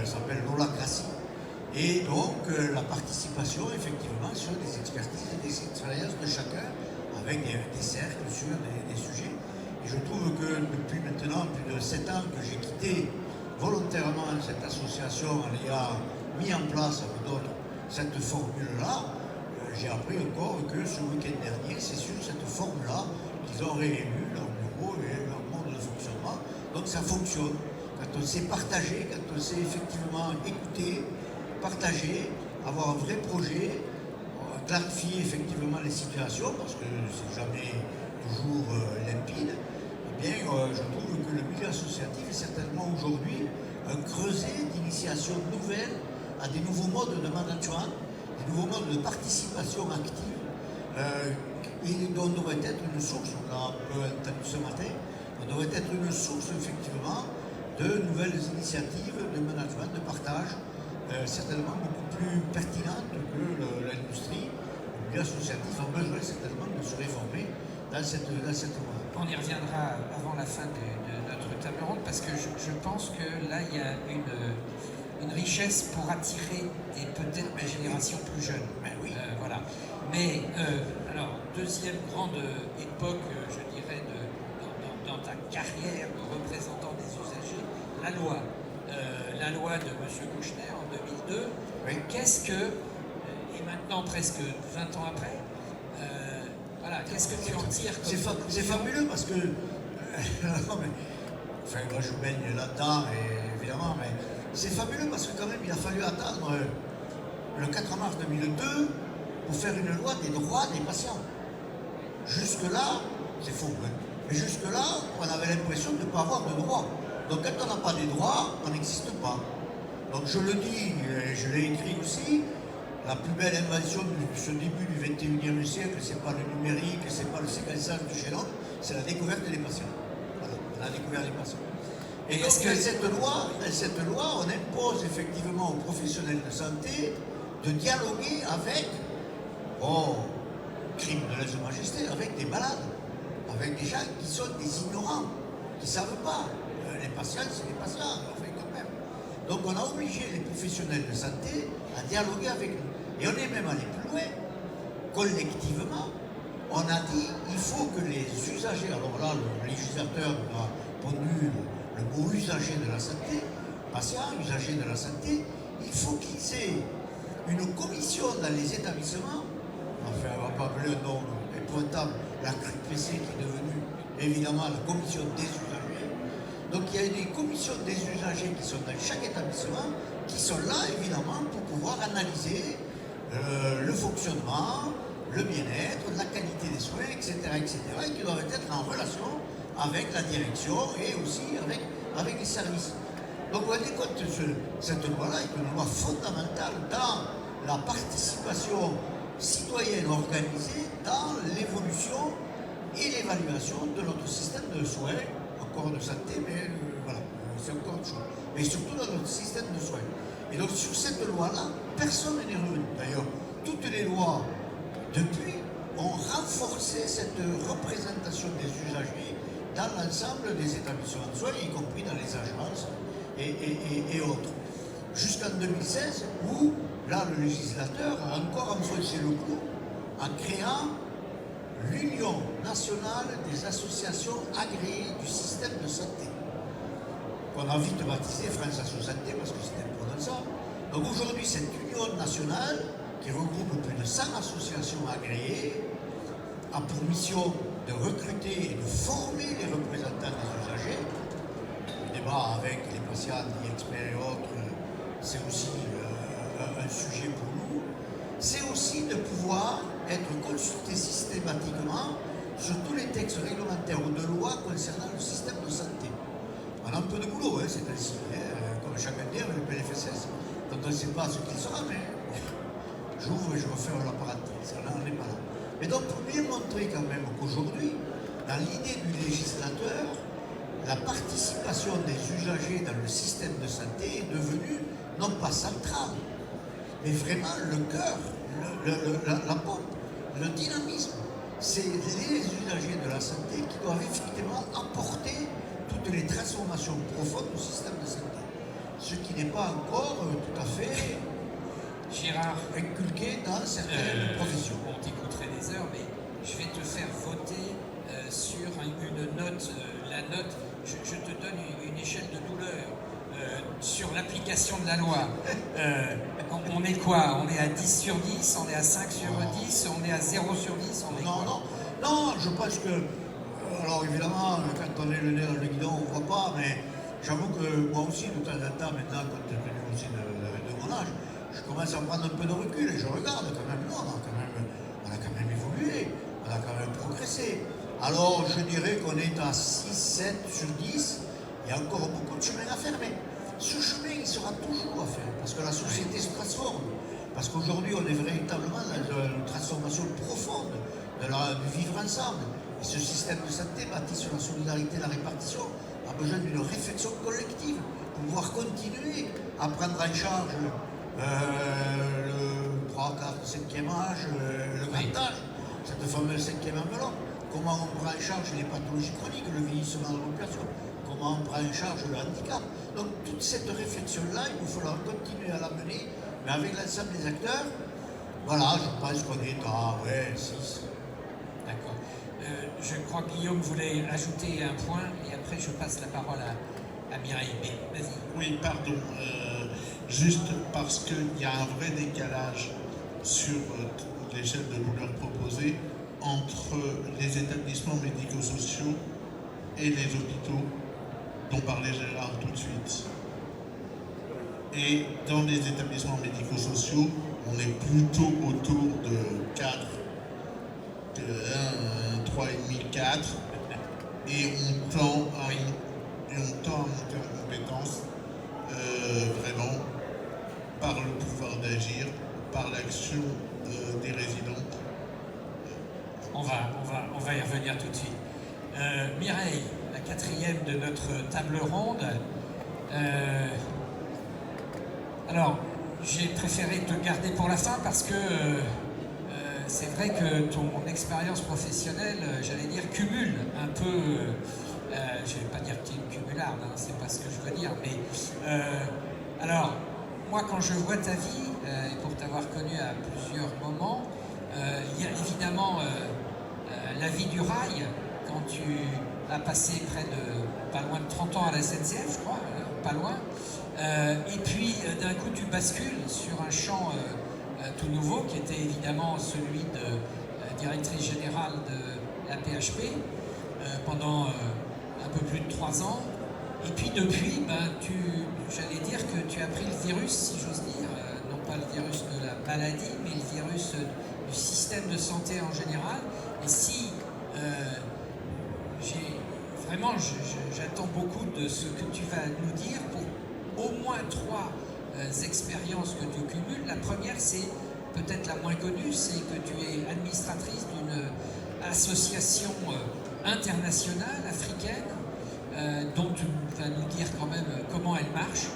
Speaker 4: s'appelle l'holacratie. Et donc la participation effectivement sur des expertises et des expériences de chacun avec des cercles sur des sujets. Et je trouve que depuis maintenant plus de 7 ans que j'ai quitté volontairement cette association en ayant mis en place avec d'autres cette formule-là, j'ai appris encore que ce week-end dernier, c'est sur cette forme-là qu'ils ont réélu leur bureau et leur mode de Donc ça fonctionne. Quand on sait partager, quand on sait effectivement écouter, partager, avoir un vrai projet, clarifier effectivement les situations, parce que c'est jamais toujours limpide, eh bien je trouve que le milieu associatif est certainement aujourd'hui un creuset d'initiation nouvelle à des nouveaux modes de management, des nouveaux modes de participation active, et dont devrait être une source, on l'a un peu entendu ce matin, on devrait être une source effectivement de nouvelles initiatives de management, de partage, certainement beaucoup plus pertinentes que l'industrie. Le milieu associatif a besoin certainement de se réformer dans cette voie.
Speaker 1: On y reviendra avant la fin de notre table ronde parce que je pense que là il y a une richesse pour attirer peut-être ma génération plus jeune.
Speaker 4: Ben oui.
Speaker 1: Voilà. Mais alors, deuxième grande époque, je dirais, dans ta carrière de représentant des usagers, la loi. La loi de M. Kouchner en 2002.
Speaker 4: Oui.
Speaker 1: Qu'est-ce que, et maintenant presque 20 ans après, voilà, qu'est-ce que tu en tires comme
Speaker 4: C'est fabuleux parce que. Non, mais, enfin, moi je baigne là-dedans, évidemment, mais c'est fabuleux parce que quand même il a fallu attendre le 4 mars 2002 pour faire une loi des droits des patients. Jusque-là, c'est faux, hein, mais jusque-là, on avait l'impression de ne pas avoir de droits. Donc quand on n'a pas des droits, on n'existe pas. Donc je le dis, et je l'ai écrit aussi, la plus belle invention de ce début du 21e siècle, c'est pas le numérique, c'est pas le séquençage du génome, c'est la découverte des patients. Voilà, on a découvert les patients. Et donc dans cette loi, on impose effectivement aux professionnels de santé de dialoguer avec, crime de lèse-majesté, avec des malades, avec des gens qui sont des ignorants, qui ne savent pas. Les patients, c'est les patients, enfin quand même. Donc on a obligé les professionnels de santé à dialoguer avec nous. Et on est même allé plus loin. Collectivement, on a dit il faut que les usagers, alors là le législateur a pondu le mot usager de la santé, patient, usager de la santé, il faut qu'ils aient une commission dans les établissements, enfin on ne va pas appeler un nom épouvantable, la CRIPC qui est devenue évidemment la commission des usagers. Donc il y a des commissions des usagers qui sont dans chaque établissement, qui sont là évidemment pour pouvoir analyser le fonctionnement, le bien-être, la qualité des soins, etc., et qui doivent être en relation avec la direction et aussi avec les services. Donc vous rendez compte que cette loi-là est une loi fondamentale dans la participation citoyenne organisée dans l'évolution et l'évaluation de notre système de soins, encore de santé, mais voilà, c'est encore autre chose. Mais surtout dans notre système de soins. Et donc sur cette loi-là, personne n'est revenu. D'ailleurs, toutes les lois depuis ont renforcé cette représentation des usagers dans l'ensemble des établissements de soins, y compris dans les agences et autres. Jusqu'en 2016, où là le législateur a encore enfoncé le clou en créant l'Union nationale des associations agréées du système de santé, qu'on a vite baptisé France Asso Santé parce que c'était imprononçable. Donc aujourd'hui, cette union nationale, qui regroupe plus de 100 associations agréées, a pour mission de recruter et de former les représentants des usagers. Le débat avec les patients, les experts et autres, c'est aussi un sujet pour nous. C'est aussi de pouvoir être consulté systématiquement sur tous les textes réglementaires ou de loi concernant le système de santé. On a un peu de boulot, c'est ainsi, comme chacun dit avec le PLFSS. Donc on ne sait pas ce qu'il sera, mais j'ouvre et je referme la parenthèse, on n'en est pas là. Mais donc pour bien montrer quand même qu'aujourd'hui, dans l'idée du législateur, la participation des usagers dans le système de santé est devenue non pas centrale, mais vraiment le cœur, la pompe, le dynamisme. C'est les usagers de la santé qui doivent effectivement apporter toutes les transformations profondes du système de santé. Ce qui n'est pas encore tout à fait
Speaker 1: Gérard,
Speaker 4: inculqué dans certaines professions.
Speaker 1: On t'écouterait des heures, mais je vais te faire voter sur une note. La note, je te donne une échelle de douleur sur l'application de la loi. On est quoi? On est à 10 sur 10, on est à 5 sur 10, on est à 0 sur 10, on est
Speaker 4: Non,
Speaker 1: quoi?
Speaker 4: non, je pense que Alors évidemment, quand on est le nez dans le guidon, on ne voit pas, mais j'avoue que moi aussi, de temps en temps, maintenant, compte tenu aussi de mon âge, je commence à prendre un peu de recul et je regarde quand même, non, on a quand même évolué, on a quand même progressé. Alors je dirais qu'on est à 6, 7 sur 10, il y a encore beaucoup de chemin à faire, mais ce chemin, il sera toujours à faire, parce que la société se transforme. Parce qu'aujourd'hui, on est véritablement dans une transformation profonde du vivre ensemble. Et ce système de santé bâti sur la solidarité et la répartition a besoin d'une réflexion collective pour pouvoir continuer à prendre en charge le 3, 4, 5e âge, le grand âge, cette fameuse 5e enveloppe. Comment on prend en charge les pathologies chroniques, le vieillissement de la population, comment on prend en charge le handicap. Donc toute cette réflexion-là, il nous faudra continuer à la mener, mais avec l'ensemble des acteurs. Voilà, je pense qu'on est à 6.
Speaker 1: D'accord. Je crois que Guillaume voulait ajouter un point et après je passe la parole à Mireille. Mais vas-y.
Speaker 2: Oui, pardon. Juste parce qu'il y a un vrai décalage sur l'échelle de douleur proposée entre les établissements médico-sociaux et les hôpitaux dont parlait Gérard tout de suite. Et dans les établissements médico-sociaux, on est plutôt autour de 4, 3,5, 4, et on tend à monter en compétence vraiment par le pouvoir d'agir, par l'action des résidents.
Speaker 1: On va y revenir tout de suite. Mireille, la 4e de notre table ronde. Alors, j'ai préféré te garder pour la fin parce que c'est vrai que ton expérience professionnelle, j'allais dire, cumule un peu, je ne vais pas dire que tu es une cumularde, hein, c'est pas ce que je veux dire, mais alors, moi quand je vois ta vie, et pour t'avoir connu à plusieurs moments, il y a évidemment la vie du rail, quand tu as passé pas loin de 30 ans à la SNCF, je crois, pas loin, et puis d'un coup tu bascules sur un champ tout nouveau qui était évidemment celui de directrice générale de la PHP pendant un peu plus de 3 ans. Et puis depuis, j'allais dire que tu as pris le virus, si j'ose dire, non pas le virus de la maladie, mais le virus du système de santé en général. Et si vraiment, j'attends beaucoup de ce que tu vas nous dire pour au moins 3 expériences que tu cumules. La première, c'est peut-être la moins connue, c'est que tu es administratrice d'une association internationale africaine dont tu vas nous dire quand même comment elle marche.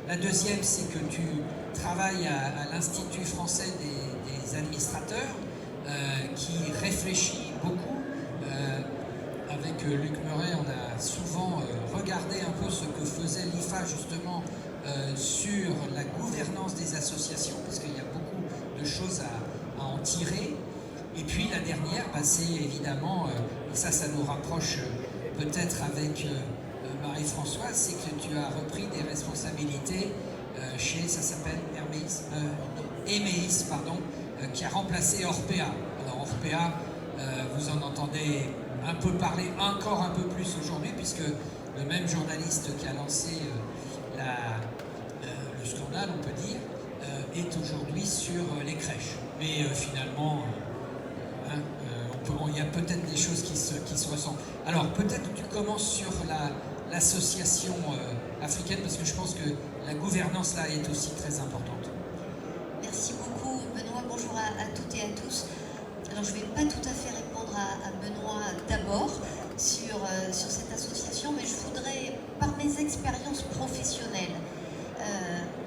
Speaker 1: La deuxième, c'est que tu travailles à l'Institut français des administrateurs qui réfléchit beaucoup. Avec Luc Meuret, on a souvent regardé un peu ce que faisait l'IFA justement sur la gouvernance des associations, parce qu'il y a beaucoup de choses à en tirer. Et puis la dernière, c'est évidemment, et ça nous rapproche peut-être avec Marie-Françoise, c'est que tu as repris des responsabilités chez, ça s'appelle Emeis, qui a remplacé Orpea. Alors Orpea, vous en entendez un peu parler encore un peu plus aujourd'hui, puisque le même journaliste qui a lancé le scandale, on peut dire, est aujourd'hui sur les crèches. Mais finalement, il y a peut-être des choses qui se ressemblent. Alors peut-être tu commences sur l'association africaine, parce que je pense que la gouvernance là est aussi très importante.
Speaker 5: Merci beaucoup Benoît, bonjour à toutes et à tous. Alors je ne vais pas tout à fait répondre à Benoît d'abord sur cette association, mais je voudrais, par mes expériences professionnelles,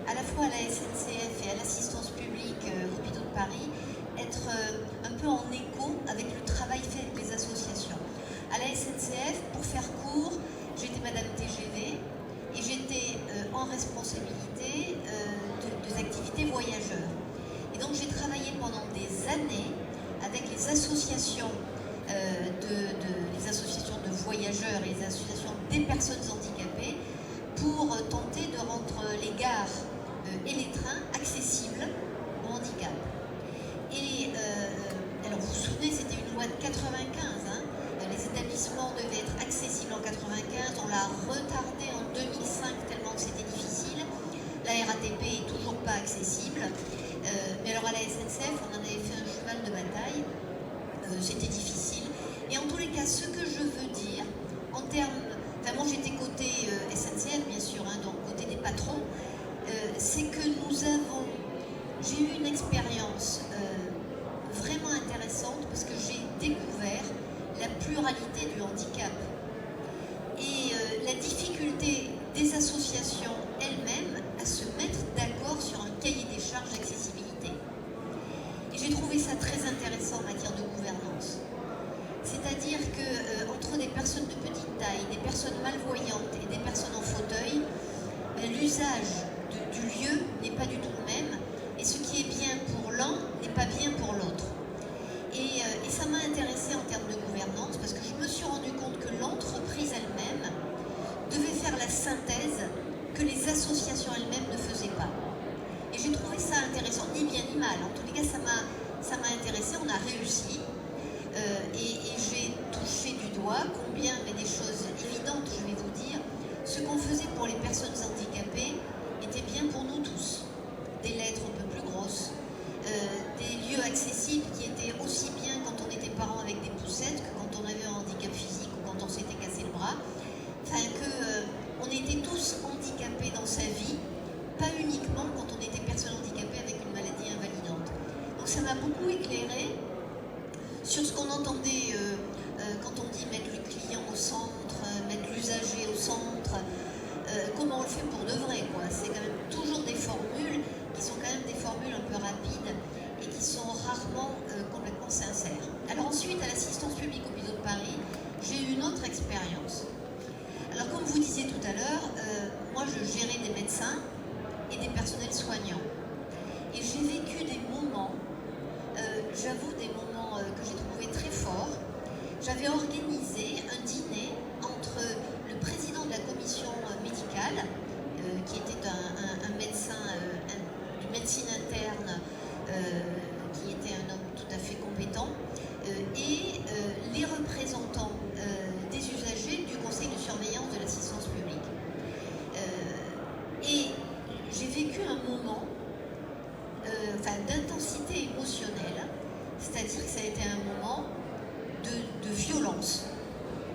Speaker 5: à la fois à la SNCF et à l'assistance publique Hôpitaux de Paris, être un peu en écho avec le travail fait avec les associations. À la SNCF, pour faire court, j'étais Madame TGV et j'étais en responsabilité des activités voyageurs. Et donc j'ai travaillé pendant des années avec les associations les associations de voyageurs et les associations des personnes handicapées pour tenter de rendre les gares et les trains accessibles au handicap. Et alors vous vous souvenez, c'était une loi de 95, hein, les parce que j'ai découvert la pluralité du handicap et la difficulté des associations elles-mêmes à se mettre d'accord sur un cahier des charges d'accessibilité. Et j'ai trouvé ça très intéressant en matière de gouvernance. C'est-à-dire que entre des personnes de petite taille, des personnes malvoyantes et des personnes en fauteuil, l'usage du lieu n'est pas du tout le même, et ce qui est bien pour l'un n'est pas bien pour l'autre. Et ça m'a intéressée en termes de gouvernance, parce que je me suis rendu compte que l'entreprise elle-même devait faire la synthèse que les associations elles-mêmes ne faisaient pas. Et j'ai trouvé ça intéressant, ni bien ni mal. En tous les cas, ça m'a intéressée, on a réussi. Et j'ai touché du doigt combien, mais des choses évidentes, je vais vous dire, ce qu'on faisait pour les personnes handicapées était bien pour nous tous. Des lettres un peu plus grosses, des lieux accessibles qui étaient aussi bien quand on était parents avec des poussettes que quand on avait un handicap physique ou quand on s'était cassé le bras. Enfin, on était tous handicapés dans sa vie, pas uniquement quand on était personne handicapée avec une maladie invalidante. Donc ça m'a beaucoup éclairé sur ce qu'on entendait quand on dit mettre le client au centre, mettre l'usager au centre, comment on le fait pour de vrai, quoi. C'est quand même toujours des formules qui sont quand même des formules un peu rapides et qui sont rarement complètement sincères. Alors ensuite, à l'assistance publique au Hôpitaux de Paris, j'ai eu une autre expérience. Alors comme vous disiez tout à l'heure, moi je gérais des médecins et des personnels soignants. Et j'ai vécu des moments, j'avoue des moments que j'ai trouvés très forts. J'avais organisé un dîner entre le président de la commission médicale, qui était un médecin de médecine interne, qui était un homme tout à fait compétent, et les représentants des usagers du conseil de surveillance de l'assistance publique. Et j'ai vécu un moment d'intensité émotionnelle, c'est-à-dire que ça a été un moment de violence,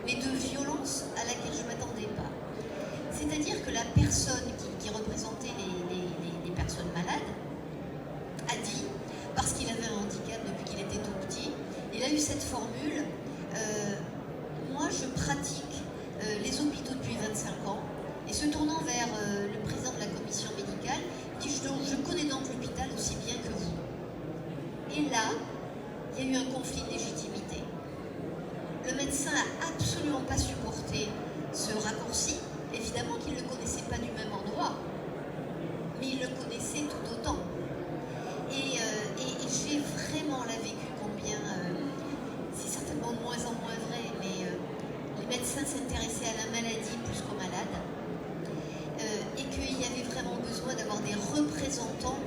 Speaker 5: mais de violence à laquelle je ne m'attendais pas. C'est-à-dire que la personne qui représentait les personnes malades a dit, parce qu'il avait un handicap depuis qu'il était tout petit, il a eu cette formule, moi je pratique les hôpitaux depuis 25 ans, et se tournant vers le président de la commission médicale, il dit, je connais donc l'hôpital aussi bien que vous. Et là, il y a eu un conflit de légitimité. Le médecin n'a absolument pas supporté ce raccourci. Évidemment qu'il ne le connaissait pas du même endroit, mais il le connaissait tout autant. Et j'ai vraiment là vécu combien, c'est certainement de moins en moins vrai, mais les médecins s'intéressaient à la maladie plus qu'aux malades, et qu'il y avait vraiment besoin d'avoir des représentants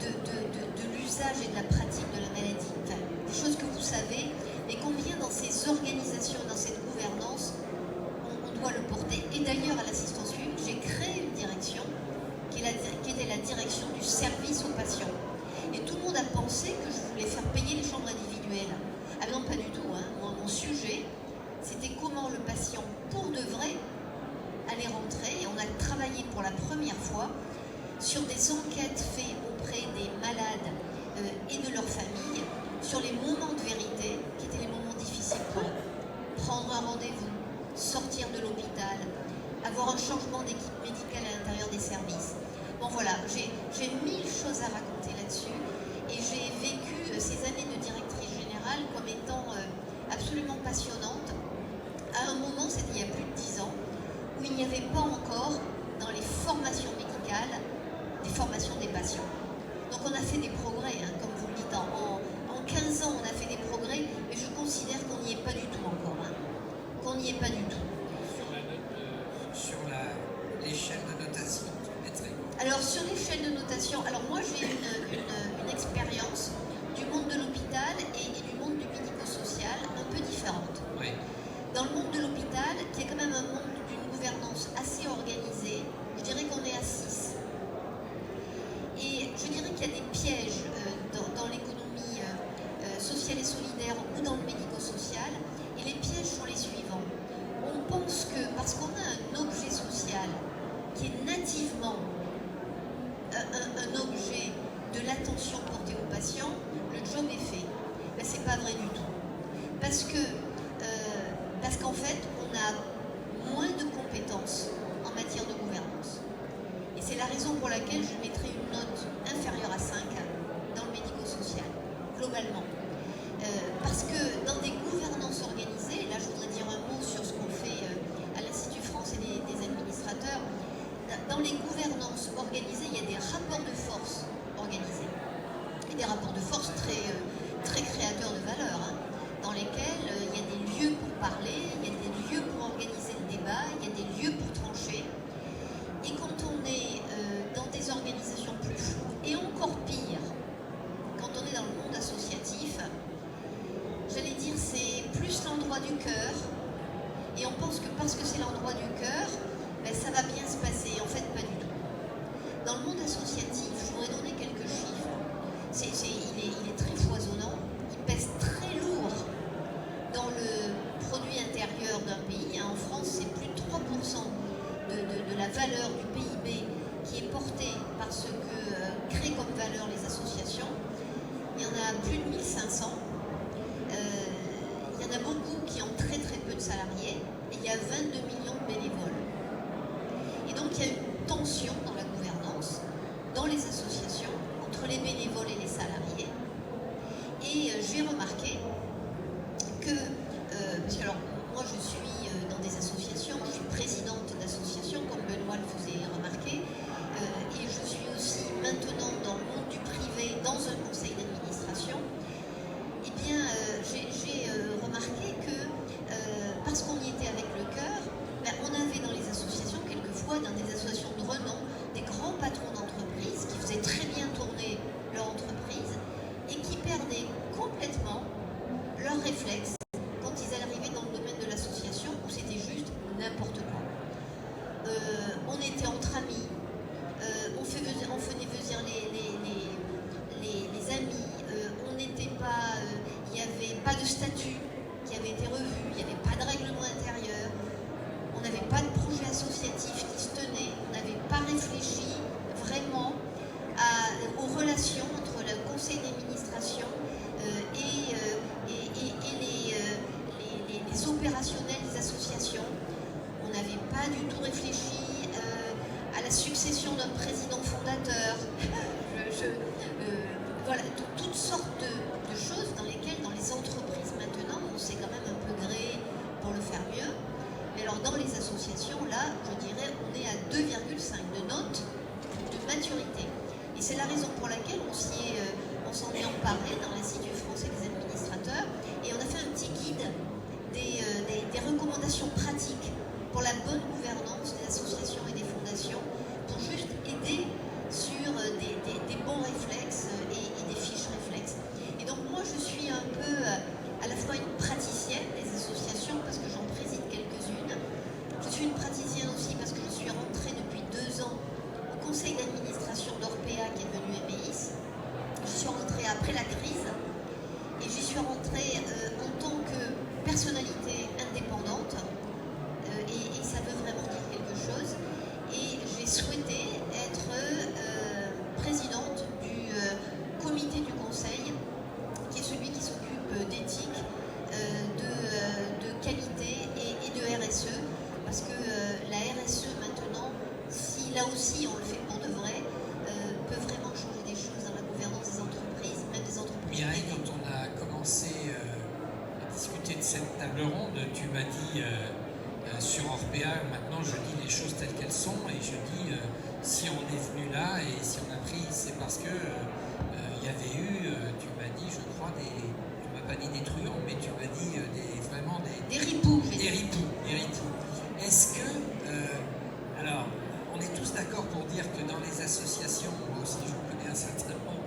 Speaker 5: de l'usage et de la pratique de la maladie. Enfin, des choses que vous savez, mais combien dans ces organisations, dans cette gouvernance, on doit le porter. Et d'ailleurs, à l'assistance publique, j'ai créé une direction qui était la direction du service aux patients. Et tout le monde a pensé que je voulais faire payer les chambres individuelles. Ah non, pas du tout. Hein. Mon sujet, c'était comment le patient, pour de vrai, allait rentrer. Et on a travaillé pour la première fois sur des enquêtes faites auprès des malades et de leurs familles sur les moments de vérité qui étaient les moments difficiles pour eux. Prendre un rendez-vous, sortir de l'hôpital, avoir un changement d'équipe médicale à l'intérieur des services. Bon voilà, j'ai 1000 choses à raconter là-dessus et j'ai vécu ces années de directrice générale comme étant absolument passionnantes. À un moment, c'était il y a plus de 10 ans, où il n'y avait pas encore dans les formations médicales des formations des patients. Donc on a fait des progrès, hein, comme vous le dites, en 15 ans on a fait des progrès, mais je considère qu'on n'y est pas du tout encore, hein, qu'on n'y est pas du tout.
Speaker 1: Sur l'échelle de notation,
Speaker 5: alors sur l'échelle de notation, alors moi j'ai une expérience du monde de l'hôpital et du monde du médico-social un peu différente.
Speaker 1: Oui.
Speaker 5: Dans le monde de l'hôpital, qui est quand même un monde d'une gouvernance assez organisée, je dirais qu'on est à 6. Et je dirais qu'il y a des pièges dans l'économie sociale et solidaire ou dans le médico-social. Et les pièges sont les suivants. On pense que parce qu'on a un objet social qui est nativement un objet de l'attention portée aux patients, le job est fait. Mais ce n'est pas vrai du tout. globalement. Parce que dans des gouvernances organisées, là je voudrais dire un mot sur ce qu'on fait à l'Institut français des administrateurs, dans les gouvernances organisées, il y a des rapports de force organisés. Et des rapports de force très créateurs de valeur, hein, dans lesquels il y a des lieux pour parler, il y a des lieux pour organiser le débat, il y a des lieux pour trancher. Et quand on est dans des organisations plus floues, et encore pire, quand on est dans le monde associatif, j'allais dire c'est plus l'endroit du cœur, et on pense que parce que c'est l'endroit du cœur, ben, ça va bien se passer. En fait, pas du tout. Dans le monde associatif, je voudrais donner quelques chiffres. Il est très foisonnant, il pèse très lourd dans le produit intérieur d'un pays. En France, c'est plus de 3% de la valeur du PIB qui est portée par ce que créent comme valeur les associations. Il y en a plus de 1500. Il y en a beaucoup qui ont très peu de salariés et il y a 22 millions de bénévoles. Et donc il y a une tension dans la gouvernance, dans les associations, entre les bénévoles et les salariés. Et j'ai remarqué que, parce que alors, moi je suis dans des associations, je suis présidente d'associations, comme Benoît le faisait remarquer, et je suis aussi maintenant dans le monde du privé, dans un conseil d'administration. Eh bien, j'ai remarqué que, parce qu'on y était avec le cœur, ben, on avait dans les associations, quelquefois, dans des associations de renom, des grands patrons d'entreprise qui faisaient très bien tourner leur entreprise et qui perdaient complètement leurs réflexes quand ils arrivaient dans le domaine de l'association où c'était juste n'importe quoi. On était entre amis, on faisait venir les amis, on n'était pas, il n'y avait pas de statut qui avait été revu, il n'y avait pas de règlement intérieur, on n'avait pas de projet associatif qui se tenait, on n'avait pas réfléchi vraiment aux relations entre le conseil d'administration et les opérationnels des associations. On n'avait pas du tout réfléchi à la succession d'un président fondateur. Voilà, toutes sortes de choses dans lesquelles, dans les entreprises maintenant, on s'est quand même un peu gréé pour le faire mieux. Mais alors dans les associations, là, je dirais, on est à 2,5 de note de maturité. Et c'est la raison pour laquelle on s'en est emparé dans l'Institut français des administrateurs et on a fait un petit guide des recommandations pratiques pour la bonne gouvernance des associations et des fondations, pour juste aider sur des bons réflexes et des fiches réflexes. Et donc moi je suis un peu à la fois une praticienne des associations parce que j'en préside quelques-unes. Je suis une praticienne aussi parce que je suis rentrée depuis 2 ans au conseil d'administration d'Orpea qui est devenu EMEIS. Je suis rentrée après la crise et j'y suis rentrée en tant que personnalité indépendante et ça veut vraiment dire quelque chose. Et j'ai souhaité être présidente du comité du conseil, qui est celui qui s'occupe d'éthique, de qualité et de RSE, parce que la RSE maintenant, si là aussi on le fait pour de vrai, peut vraiment changer des choses dans la gouvernance des entreprises, même des entreprises.
Speaker 1: Mireille, quand on a commencé à discuter de cette table ronde, tu m'as dit sur Orpea, maintenant je dis les choses telles qu'elles sont et je dis si on est venu là et si on a pris, c'est parce que il y avait eu, tu m'as dit, je crois, tu m'as pas dit des truands, mais tu m'as dit vraiment
Speaker 5: des ripoux.
Speaker 1: Des ripoux. Est-ce que, alors, on est tous d'accord pour dire que dans les associations, moi aussi je connais un certain nombre,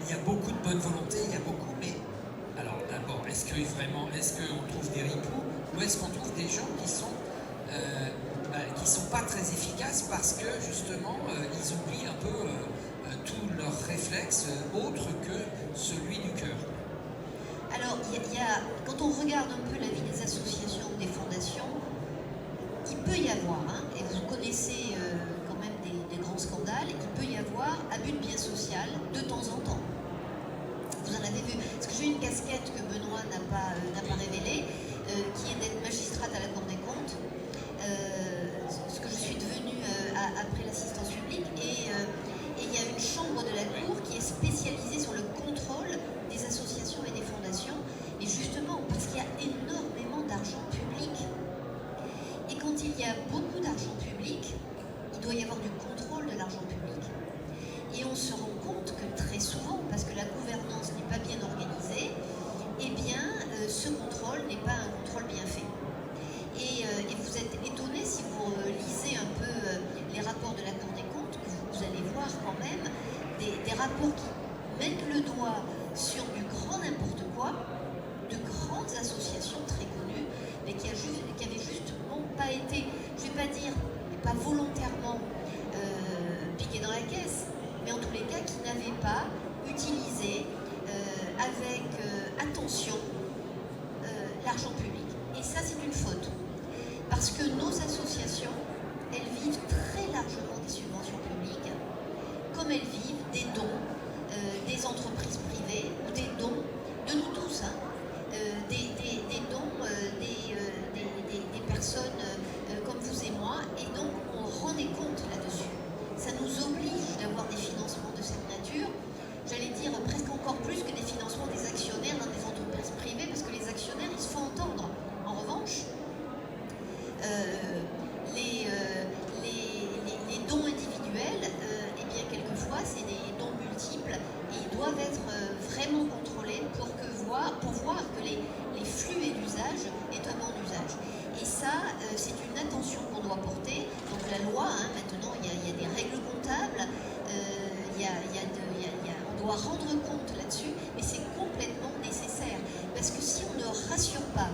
Speaker 1: il y a beaucoup de bonne volonté, il y a beaucoup, mais alors d'abord, est-ce qu'on trouve des ripoux ou est-ce qu'on trouve des gens qui sont pas très efficaces parce que justement ils oublient un peu tous leurs réflexes autres que celui du cœur?
Speaker 5: Alors, quand on regarde un peu la vie des associations ou des fondations, il peut y avoir, et vous connaissez quand même des grands scandales, il peut y avoir abus de biens social de temps en temps. Vous en avez vu, parce que j'ai une casquette que Benoît n'a pas révélée, qui est d'être magistrate à la Cour des comptes, ce que je suis devenue après l'assistance publique, et il y a une chambre de la Cour qui est spécialisée sur le contrôle mettent le doigt sur du grand n'importe quoi, de grandes associations très connues, mais qui avaient justement pas été, je ne vais pas dire, pas volontairement piquées dans la caisse, mais en tous les cas qui n'avaient pas utilisé avec attention l'argent public. Et ça, c'est une faute. Parce que nos associations, elles vivent très largement des subventions publiques, comme elles vivent des dons des entreprises privées, ou des dons de nous tous, hein, des dons des personnes comme vous et moi, et donc on rend des comptes là-dessus. Ça nous oblige d'avoir des financements de cette nature, j'allais dire presque encore plus que des financements des actionnaires dans des entreprises privées, parce que les actionnaires, ils se font entendre. En revanche, les dons individuels, eh bien quelquefois c'est des dons multiples et ils doivent être vraiment contrôlés pour voir que les flux et l'usage est un bon usage. Et ça, c'est une attention qu'on doit porter. Donc la loi, hein, maintenant, il y a des règles comptables, on doit rendre compte là-dessus, mais c'est complètement nécessaire. Parce que si on ne rassure pas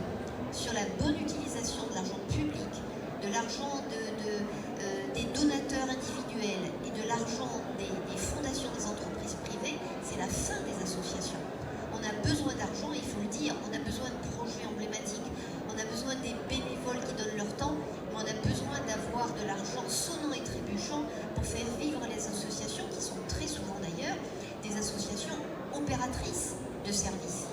Speaker 5: sur la bonne utilisation de l'argent public, de l'argent des donateurs individuels et de l'argent des fondations des entreprises privées, c'est la fin des associations. On a besoin d'argent, il faut le dire, on a besoin de projets emblématiques, on a besoin des bénévoles qui donnent leur temps, mais on a besoin d'avoir de l'argent sonnant et trébuchant pour faire vivre les associations, qui sont très souvent d'ailleurs des associations opératrices de services.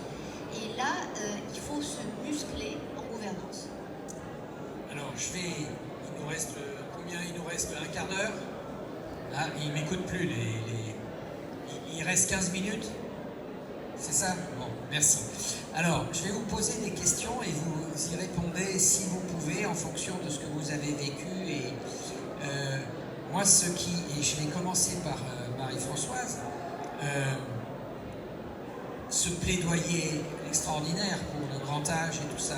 Speaker 5: Et là, il faut se muscler en gouvernance.
Speaker 1: Alors, il nous reste combien? Il nous reste un quart d'heure. Ah, ils ne m'écoutent plus. Il reste 15 minutes. C'est ça? Bon, merci. Alors, je vais vous poser des questions et vous y répondez si vous pouvez en fonction de ce que vous avez vécu. Et moi, et je vais commencer par Marie-Françoise, ce plaidoyer extraordinaire pour le grand âge et tout ça.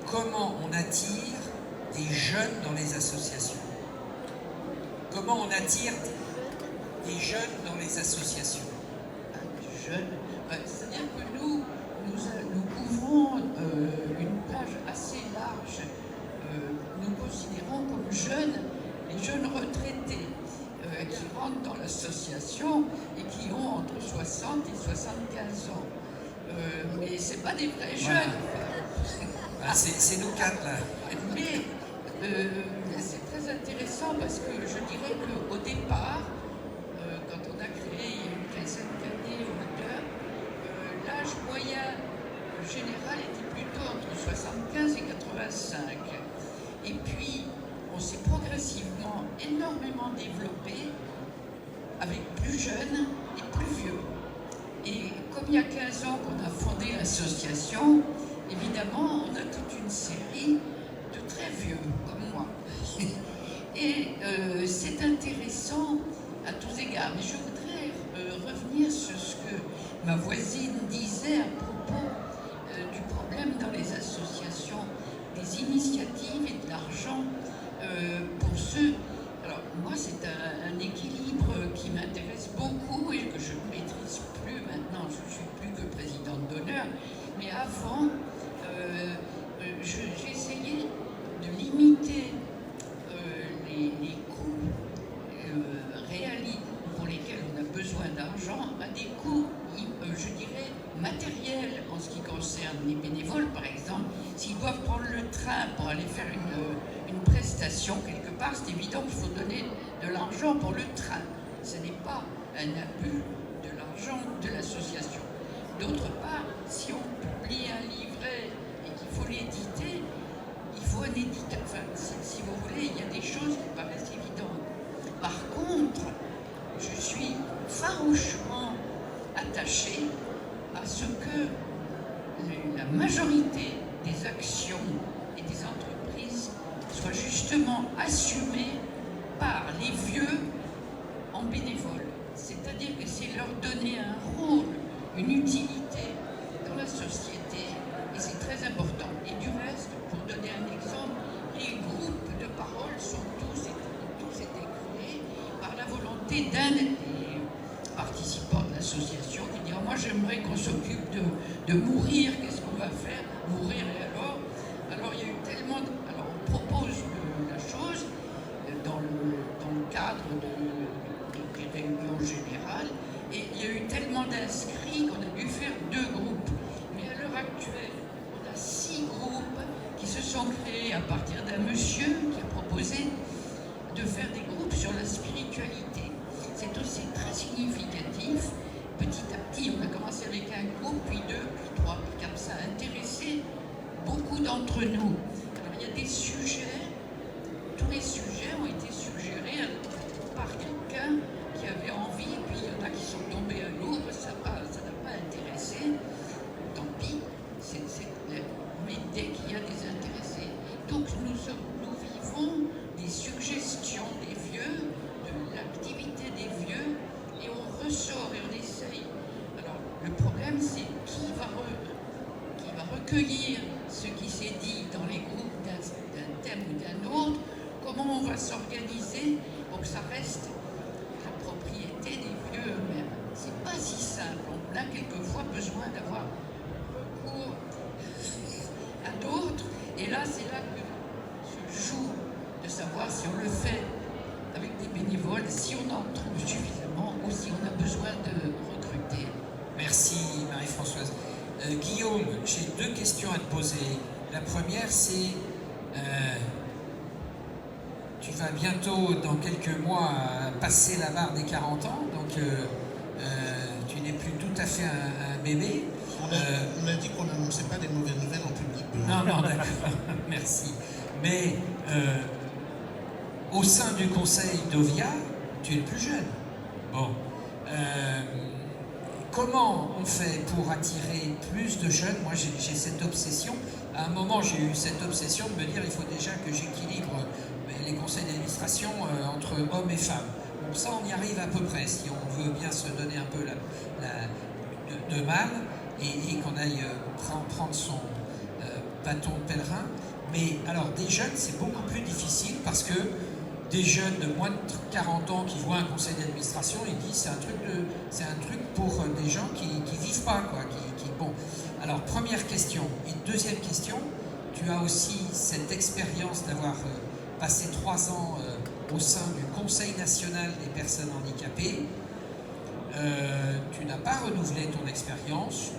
Speaker 1: Comment on attire des jeunes dans les associations? Comment on attire des jeunes dans les associations?
Speaker 3: Des jeunes, c'est-à-dire que nous couvrons une plage assez large. Nous considérons comme jeunes les jeunes retraités qui rentrent dans l'association et qui ont entre 60 et 75 ans. Mais ce n'est pas des vrais jeunes.
Speaker 1: Voilà, c'est nous quatre là.
Speaker 3: Mais c'est très intéressant parce que je dirais qu'au départ, quand on a créé il y a une quinzaine d'années au moteur, l'âge moyen général était plutôt entre 75 et 85. Et puis, on s'est progressivement énormément développé avec plus jeunes et plus vieux. Et comme il y a 15 ans qu'on a fondé l'association, évidemment, on a toute une série de très vieux, comme moi. Et c'est intéressant à tous égards. Mais je voudrais revenir sur ce que ma voisine disait à propos du problème dans les associations, des initiatives et de l'argent pour ceux... Alors, moi, c'est un équilibre qui m'intéresse beaucoup et que je ne maîtrise plus maintenant. Je ne suis plus que présidente d'honneur. Mais avant, j'essayais de limiter les coûts réalistes pour lesquels on a besoin d'argent à des coûts, je dirais, matériels en ce qui concerne les bénévoles, par exemple. S'ils doivent prendre le train pour aller faire une prestation quelque part, c'est évident qu'il faut donner de l'argent pour le train. Ce n'est pas un abus de l'argent de l'association. D'autre part, si on publie un livret et qu'il faut l'éditer, il faut un éditeur. Enfin, si vous voulez, il y a des choses qui paraissent évidentes. Par contre, je suis farouchement attachée à ce que la majorité des actions et des entreprises soient justement assumées par les vieux en bénévoles. C'est-à-dire que c'est leur donner un rôle, une utilité dans la société, et c'est très important. Et du reste, pour donner un exemple, les groupes de parole ont tous été créés par la volonté d'un des participants de l'association j'aimerais qu'on s'occupe de mourir. Qu'est-ce qu'on va faire? Mourir, et alors? Alors, il y a eu tellement... Alors, on propose la chose dans le cadre des réunions générales, et il y a eu tellement d'inscrits qu'on a dû faire 2 groupes. Mais à l'heure actuelle, on a 6 groupes qui se sont créés à partir d'un monsieur qui a proposé de faire des groupes sur la spiritualité. C'est aussi très significatif. Petit à petit, on a commencé avec un groupe, puis 2, puis 3, puis 4. Ça a intéressé beaucoup d'entre nous. Alors, il y a des sujets, tous les sujets ont été suggérés par quelqu'un qui avait envie, puis il y en a qui sont tombés à l'eau, ça n'a pas intéressé. Tant pis, mais dès qu'il y a des intéressés. Donc, nous vivons des suggestions des vieux, de l'activité des vieux, et on ressort et on essaye. Alors, le problème, c'est qui va recueillir ce qui s'est dit dans les groupes d'un thème ou d'un autre, comment on va s'organiser pour que ça reste la propriété des vieux eux-mêmes. C'est pas si simple. On a quelquefois besoin d'avoir recours à d'autres, et là, c'est là que se joue de savoir si on le fait avec des bénévoles, si on en trouve suffisamment ou si on a besoin de recruter.
Speaker 1: Merci Marie-Françoise. Guillaume, j'ai 2 questions à te poser. La première, c'est tu vas bientôt, dans quelques mois, passer la barre des 40 ans, donc tu n'es plus tout à fait un bébé.
Speaker 2: On a dit qu'on n'annonçait pas des mauvaises nouvelles en public.
Speaker 1: Non, d'accord, merci. Mais au sein du conseil d'Ovia, tu es le plus jeune. Bon. Comment on fait pour attirer plus de jeunes? Moi, j'ai cette obsession. À un moment, j'ai eu cette obsession de me dire il faut déjà que j'équilibre les conseils d'administration entre hommes et femmes. Donc ça, on y arrive à peu près, si on veut bien se donner un peu de mal et qu'on aille prendre son bâton de pèlerin. Mais alors, des jeunes, c'est beaucoup plus difficile parce que des jeunes de moins de 40 ans qui voient un conseil d'administration, ils disent c'est un truc pour des gens qui vivent pas, quoi. Bon. Alors, première question. Et deuxième question, tu as aussi cette expérience d'avoir passé 3 ans au sein du Conseil national des personnes handicapées. Tu n'as pas renouvelé ton expérience.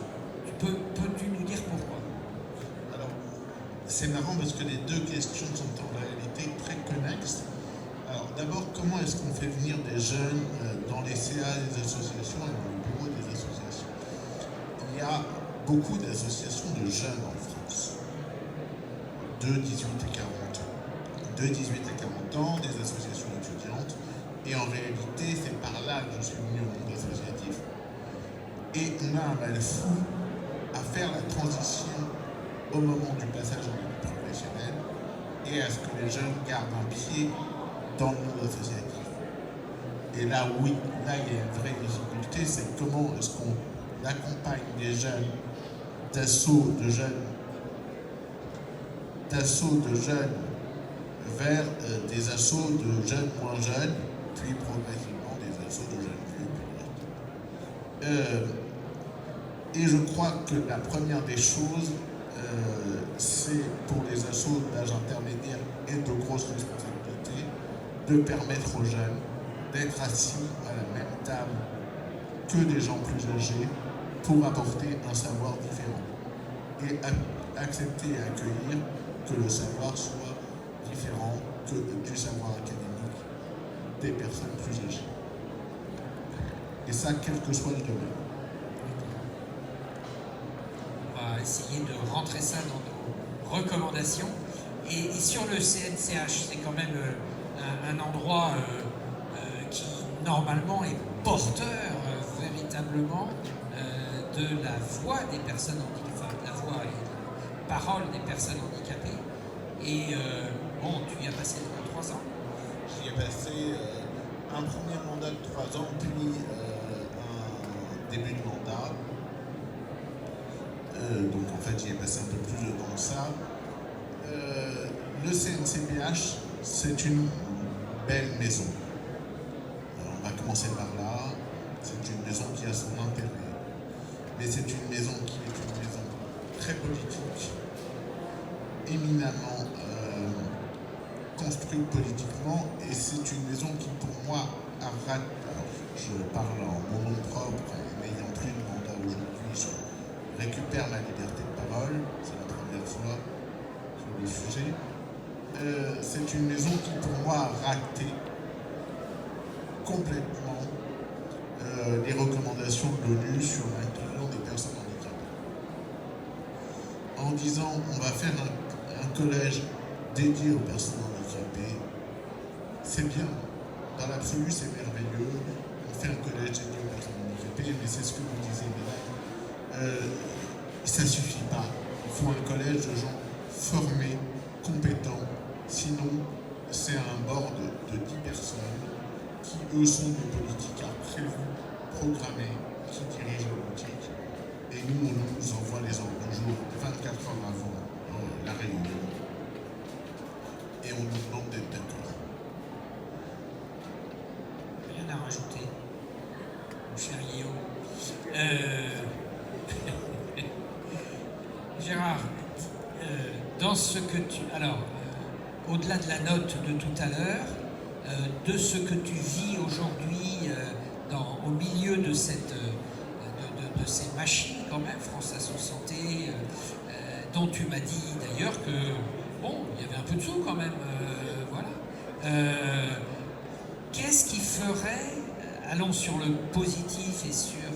Speaker 1: Peux-tu nous dire pourquoi?
Speaker 2: Alors, c'est marrant parce que les 2 questions sont en réalité très connexes. Alors, d'abord, comment est-ce qu'on fait venir des jeunes dans les CA des associations et dans le bureau des associations? Il y a beaucoup d'associations de jeunes en France, de 18 et 40 ans. De 18 et 40 ans, des associations étudiantes. Et en réalité, c'est par là que je suis venu au monde associatif. Et on a un mal fou à faire la transition au moment du passage en milieu professionnel et à ce que les jeunes gardent un pied dans le monde associatif. Et là, oui, là, il y a une vraie difficulté, c'est comment est-ce qu'on accompagne des jeunes, d'assauts de jeunes vers des assauts de jeunes moins jeunes, puis progressivement des assauts de jeunes vieux. Et je crois que la première des choses, c'est pour les assauts d'âge intermédiaire et de grosses responsabilités, de permettre aux jeunes d'être assis à la même table que des gens plus âgés pour apporter un savoir différent et accepter et accueillir que le savoir soit différent que du savoir académique des personnes plus âgées. Et ça, quel que soit le domaine.
Speaker 1: On va essayer de rentrer ça dans nos recommandations. Et sur le CNCH, c'est quand même un endroit qui, normalement, est porteur véritablement de la voix des personnes handicapées, enfin, de la voix et de la parole des personnes handicapées. Et bon, tu y as passé 3 ans.
Speaker 2: J'y ai passé un premier mandat de 3 ans, puis un début de mandat. Donc en fait, j'y ai passé un peu plus de temps que ça. Le CNCPH, c'est une belle maison. On va commencer par là. C'est une maison qui a son intérêt. mais c'est une maison qui est une maison très politique, éminemment construite politiquement, et c'est une maison qui, pour moi, a raté. Alors, je parle en mon nom propre, n'ayant plus de mandat aujourd'hui, je récupère ma liberté de parole, c'est la première fois sur le sujet. C'est une maison qui, pour moi, a raté complètement les recommandations de l'ONU sur l'inclusion des personnes handicapées. En disant, on va faire un collège dédié aux personnes handicapées, c'est bien. Dans l'absolu, c'est merveilleux. On fait un collège dédié aux personnes handicapées, mais c'est ce que vous disiez, mesdames. Ça ne suffit pas. Il faut un collège de gens formés, compétents. Sinon, c'est un board de 10 personnes qui, eux, sont des politiques prévus, programmés, qui dirigent la politique. Et nous, on nous envoie les ordres du jour 24 heures avant la réunion. Et on nous demande d'être d'accord.
Speaker 1: Rien à rajouter, mon cher Guillaume. Gérard, dans ce que tu... Alors, au-delà de la note de tout à l'heure, de ce que tu vis aujourd'hui au milieu de ces machines quand même, France Asso Santé, dont tu m'as dit d'ailleurs que, bon, il y avait un peu de sous quand même, voilà. Qu'est-ce qui ferait, allons sur le positif et sur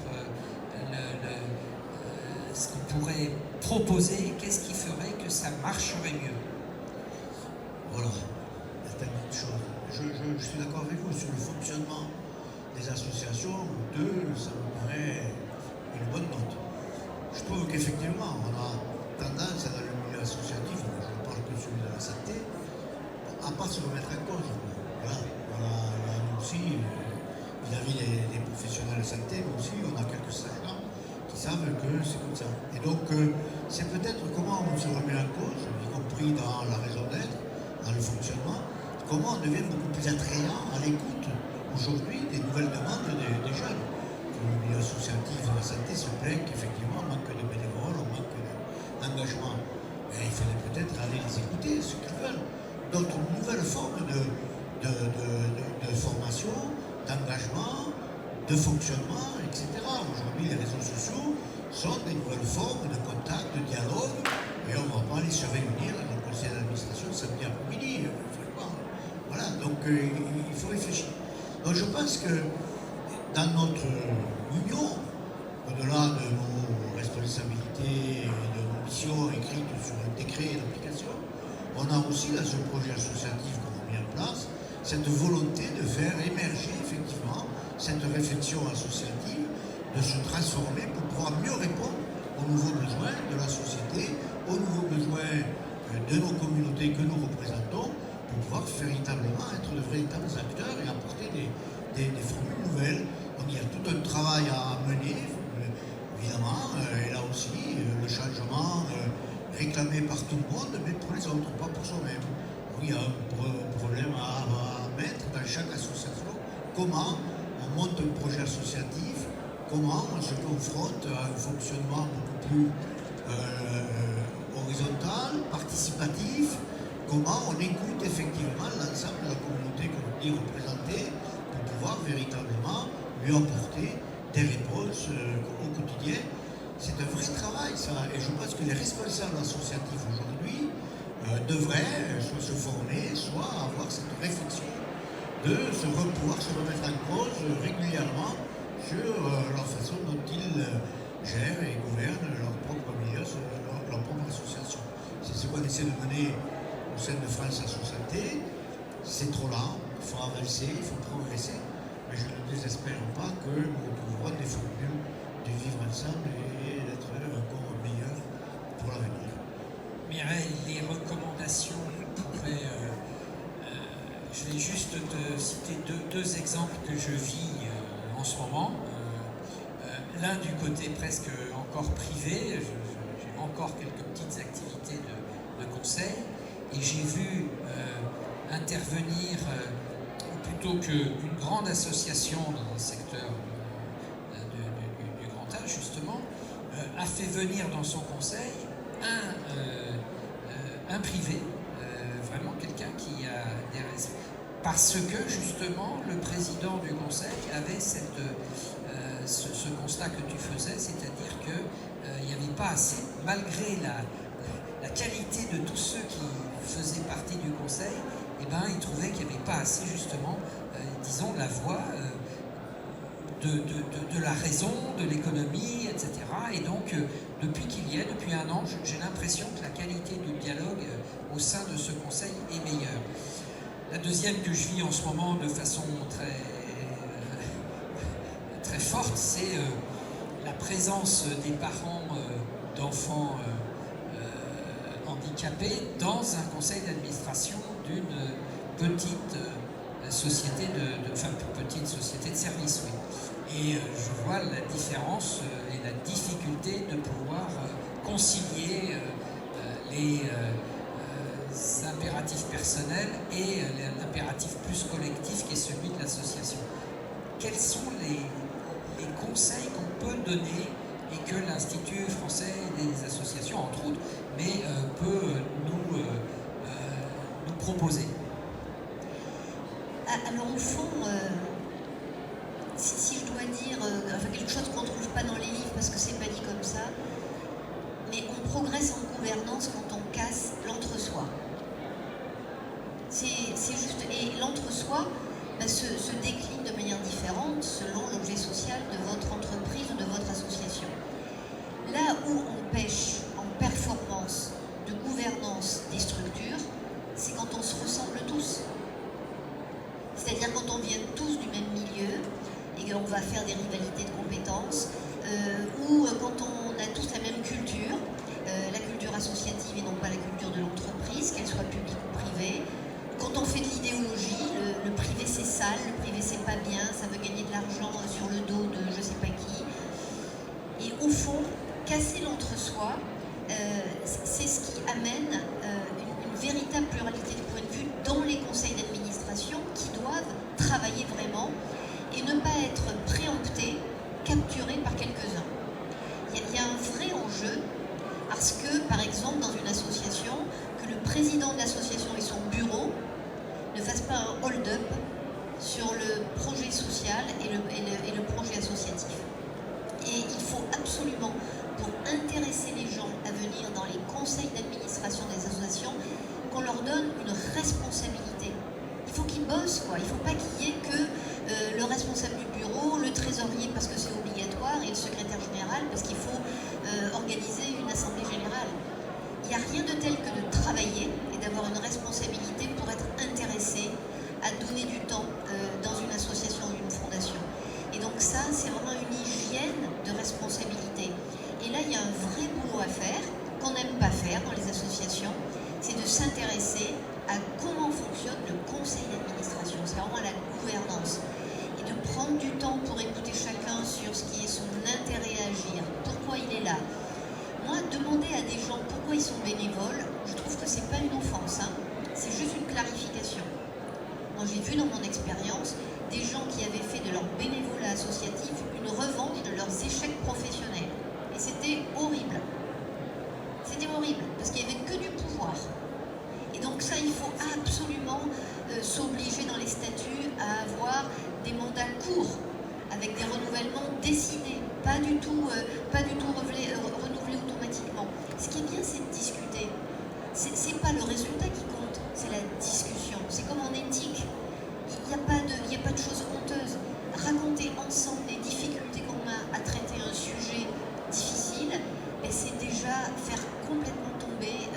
Speaker 1: ce qu'on pourrait proposer, qu'est-ce qui ferait que ça marcherait mieux?
Speaker 4: Voilà, il y a tellement de choses. Je suis d'accord avec vous sur le fonctionnement des associations. Ça me paraît une bonne note. Je trouve qu'effectivement, on a tendance dans le milieu associatif, je ne parle que celui de la santé, à ne pas se remettre en cause. Voilà, nous aussi, vis-à-vis des professionnels de santé, nous aussi, on a quelques sages-là qui savent que c'est comme ça. Et donc, c'est peut-être comment on se remet en cause, y compris dans la raison d'être, dans le fonctionnement, comment on devient beaucoup plus attrayant à l'écoute aujourd'hui des nouvelles demandes des jeunes. Le milieu associatif de la santé se plaint qu'effectivement on manque de bénévoles, on manque d'engagement. Il faudrait peut-être aller les écouter, ce qu'ils veulent. D'autres nouvelles formes de formation, d'engagement, de fonctionnement, etc. Aujourd'hui, les réseaux sociaux sont des nouvelles formes de contact, de dialogue, et on ne va pas aller se réunir dans le conseil d'administration samedi après-midi. Voilà, donc il faut réfléchir. Donc je pense que dans notre union, au-delà de nos responsabilités et de nos missions écrites sur un décret d'application, on a aussi dans ce projet associatif qu'on a mis en place cette volonté de faire émerger effectivement cette réflexion associative, de se transformer pour pouvoir mieux répondre aux nouveaux besoins de la société, aux nouveaux besoins de nos communautés que nous représentons, pour pouvoir véritablement être de véritables acteurs et apporter des formules nouvelles. Donc il y a tout un travail à mener, évidemment, et là aussi, le changement réclamé par tout le monde, mais pour les autres, pas pour soi-même. Donc il y a un problème à mettre dans chaque association. Comment on monte un projet associatif, comment on se confronte à un fonctionnement beaucoup plus horizontal, participatif, comment on écoute effectivement l'ensemble de la communauté que vous dites représenter pour pouvoir véritablement lui apporter des réponses au quotidien. C'est un vrai travail ça, et je pense que les responsables associatifs aujourd'hui devraient soit se former, soit avoir cette réflexion de pouvoir se remettre en cause régulièrement sur la façon dont ils gèrent et gouvernent leur propre milieu, leur propre association. C'est ce qu'on essaie de mener au sein de France Asso Santé. C'est trop lent, il faut avancer, il faut progresser, mais je ne désespère pas que nous retrouverons des formules de vivre ensemble et d'être encore meilleurs pour l'avenir.
Speaker 1: Mireille, les recommandations pourraient... je vais juste te citer deux exemples que je vis en ce moment. L'un du côté presque encore privé, j'ai encore quelques petites activités de conseil, et j'ai vu intervenir, plutôt qu'une grande association dans un secteur du grand âge justement, a fait venir dans son conseil un privé, vraiment quelqu'un qui a des raisons. Parce que justement le président du conseil avait ce constat que tu faisais, c'est-à-dire qu'il n'y avait pas assez, malgré la qualité de tous ceux qui faisaient partie du conseil, eh ben, il trouvait qu'il n'y avait pas assez justement, disons, la voix de la raison, de l'économie, etc. Et donc, depuis un an, j'ai l'impression que la qualité du dialogue au sein de ce conseil est meilleure. La deuxième que je vis en ce moment de façon très forte, c'est la présence des parents d'enfants handicapés dans un conseil d'administration d'une petite société petite société de service, oui. Et je vois la différence et la difficulté de pouvoir concilier les impératifs personnels et l'impératif plus collectif qui est celui de l'association. Quels sont les conseils qu'on peut donner et que l'Institut français des associations, entre autres, mais peut nous proposer?
Speaker 5: Alors au fond, si je dois dire quelque chose qu'on ne trouve pas dans les livres parce que c'est pas dit comme ça, mais on progresse en gouvernance quand on casse l'entre-soi. C'est juste, et l'entre-soi se décline de manière différente selon l'objet social de votre entreprise ou de votre association. Là où on pêche en performance de gouvernance des structures, c'est quand on se ressemble tous. C'est-à-dire quand on vient tous du même milieu et qu'on va faire des rivalités de compétences, ou quand on a tous la même culture, la culture associative et non pas la culture de l'entreprise, qu'elle soit publique ou privée. Quand on fait de l'idéologie, le privé c'est sale, le privé c'est pas bien, ça veut gagner de l'argent sur le dos de je sais pas qui. Et au fond, casser l'entre-soi, c'est ce qui amène une véritable pluralité de points de vue dans les conseils d'administration qui doivent travailler vraiment et ne pas être préemptés, capturés par quelques-uns. Il y a un vrai enjeu parce que, par exemple, dans une association, que le président de l'association et son bureau ne fassent pas un hold-up sur le projet social et le projet associatif. Et il faut absolument, pour intéresser les gens à venir dans les conseils d'administration des associations, qu'on leur donne une responsabilité. Il faut qu'ils bossent, quoi. Il ne faut pas qu'il y ait que le responsable du bureau, le trésorier parce que c'est obligatoire et le secrétaire général parce qu'il faut organiser une assemblée générale. Il n'y a rien de tel que de travailler et d'avoir une responsabilité pour être intéressé à donner du temps dans une association ou une fondation. Et donc ça, c'est vraiment une hygiène de responsabilité. Et là, il y a un vrai boulot à faire, qu'on n'aime pas faire dans les associations, c'est de s'intéresser à comment fonctionne le conseil d'administration. C'est vraiment la gouvernance. Et de prendre du temps pour écouter chacun sur ce qui est son intérêt à agir, pourquoi il est là. Moi, demander à des gens pourquoi ils sont bénévoles, je trouve que c'est pas une offense, hein. C'est juste une clarification. Moi, j'ai vu dans mon expérience des gens qui avaient fait de leur bénévolat associatif une revanche de leurs échecs professionnels. Et c'était horrible. C'était horrible, parce qu'il n'y avait que du pouvoir. Et donc ça, il faut absolument s'obliger dans les statuts à avoir des mandats courts, avec des renouvellements décidés, pas du tout renouvelés automatiquement. Ce qui est bien, c'est de discuter. C'est pas le résultat qui compte, c'est la discussion. C'est comme en éthique. Il n'y a pas de choses honteuses. Raconter ensemble les difficultés qu'on a à traiter un sujet difficile, c'est déjà faire complètement tomber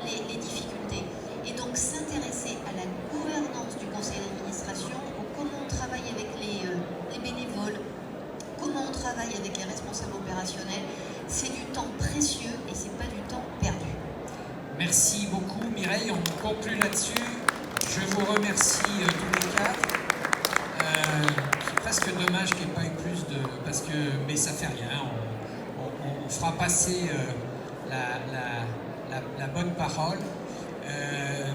Speaker 5: les difficultés. Et donc s'intéresser à la gouvernance du conseil d'administration, comment on travaille avec les bénévoles, comment on travaille avec les responsables opérationnels, c'est du temps précieux et c'est pas du temps perdu.
Speaker 1: Merci beaucoup Mireille, on conclut là-dessus. Je vous remercie tous les quatre. C'est presque dommage qu'il n'y ait pas eu plus de... mais ça fait rien, on fera passer la bonne parole.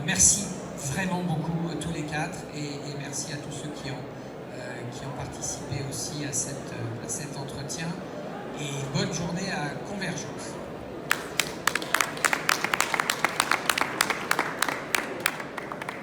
Speaker 1: Merci vraiment beaucoup tous les quatre et merci à tous ceux qui ont participé aussi à cet entretien. et bonne journée à Convergence.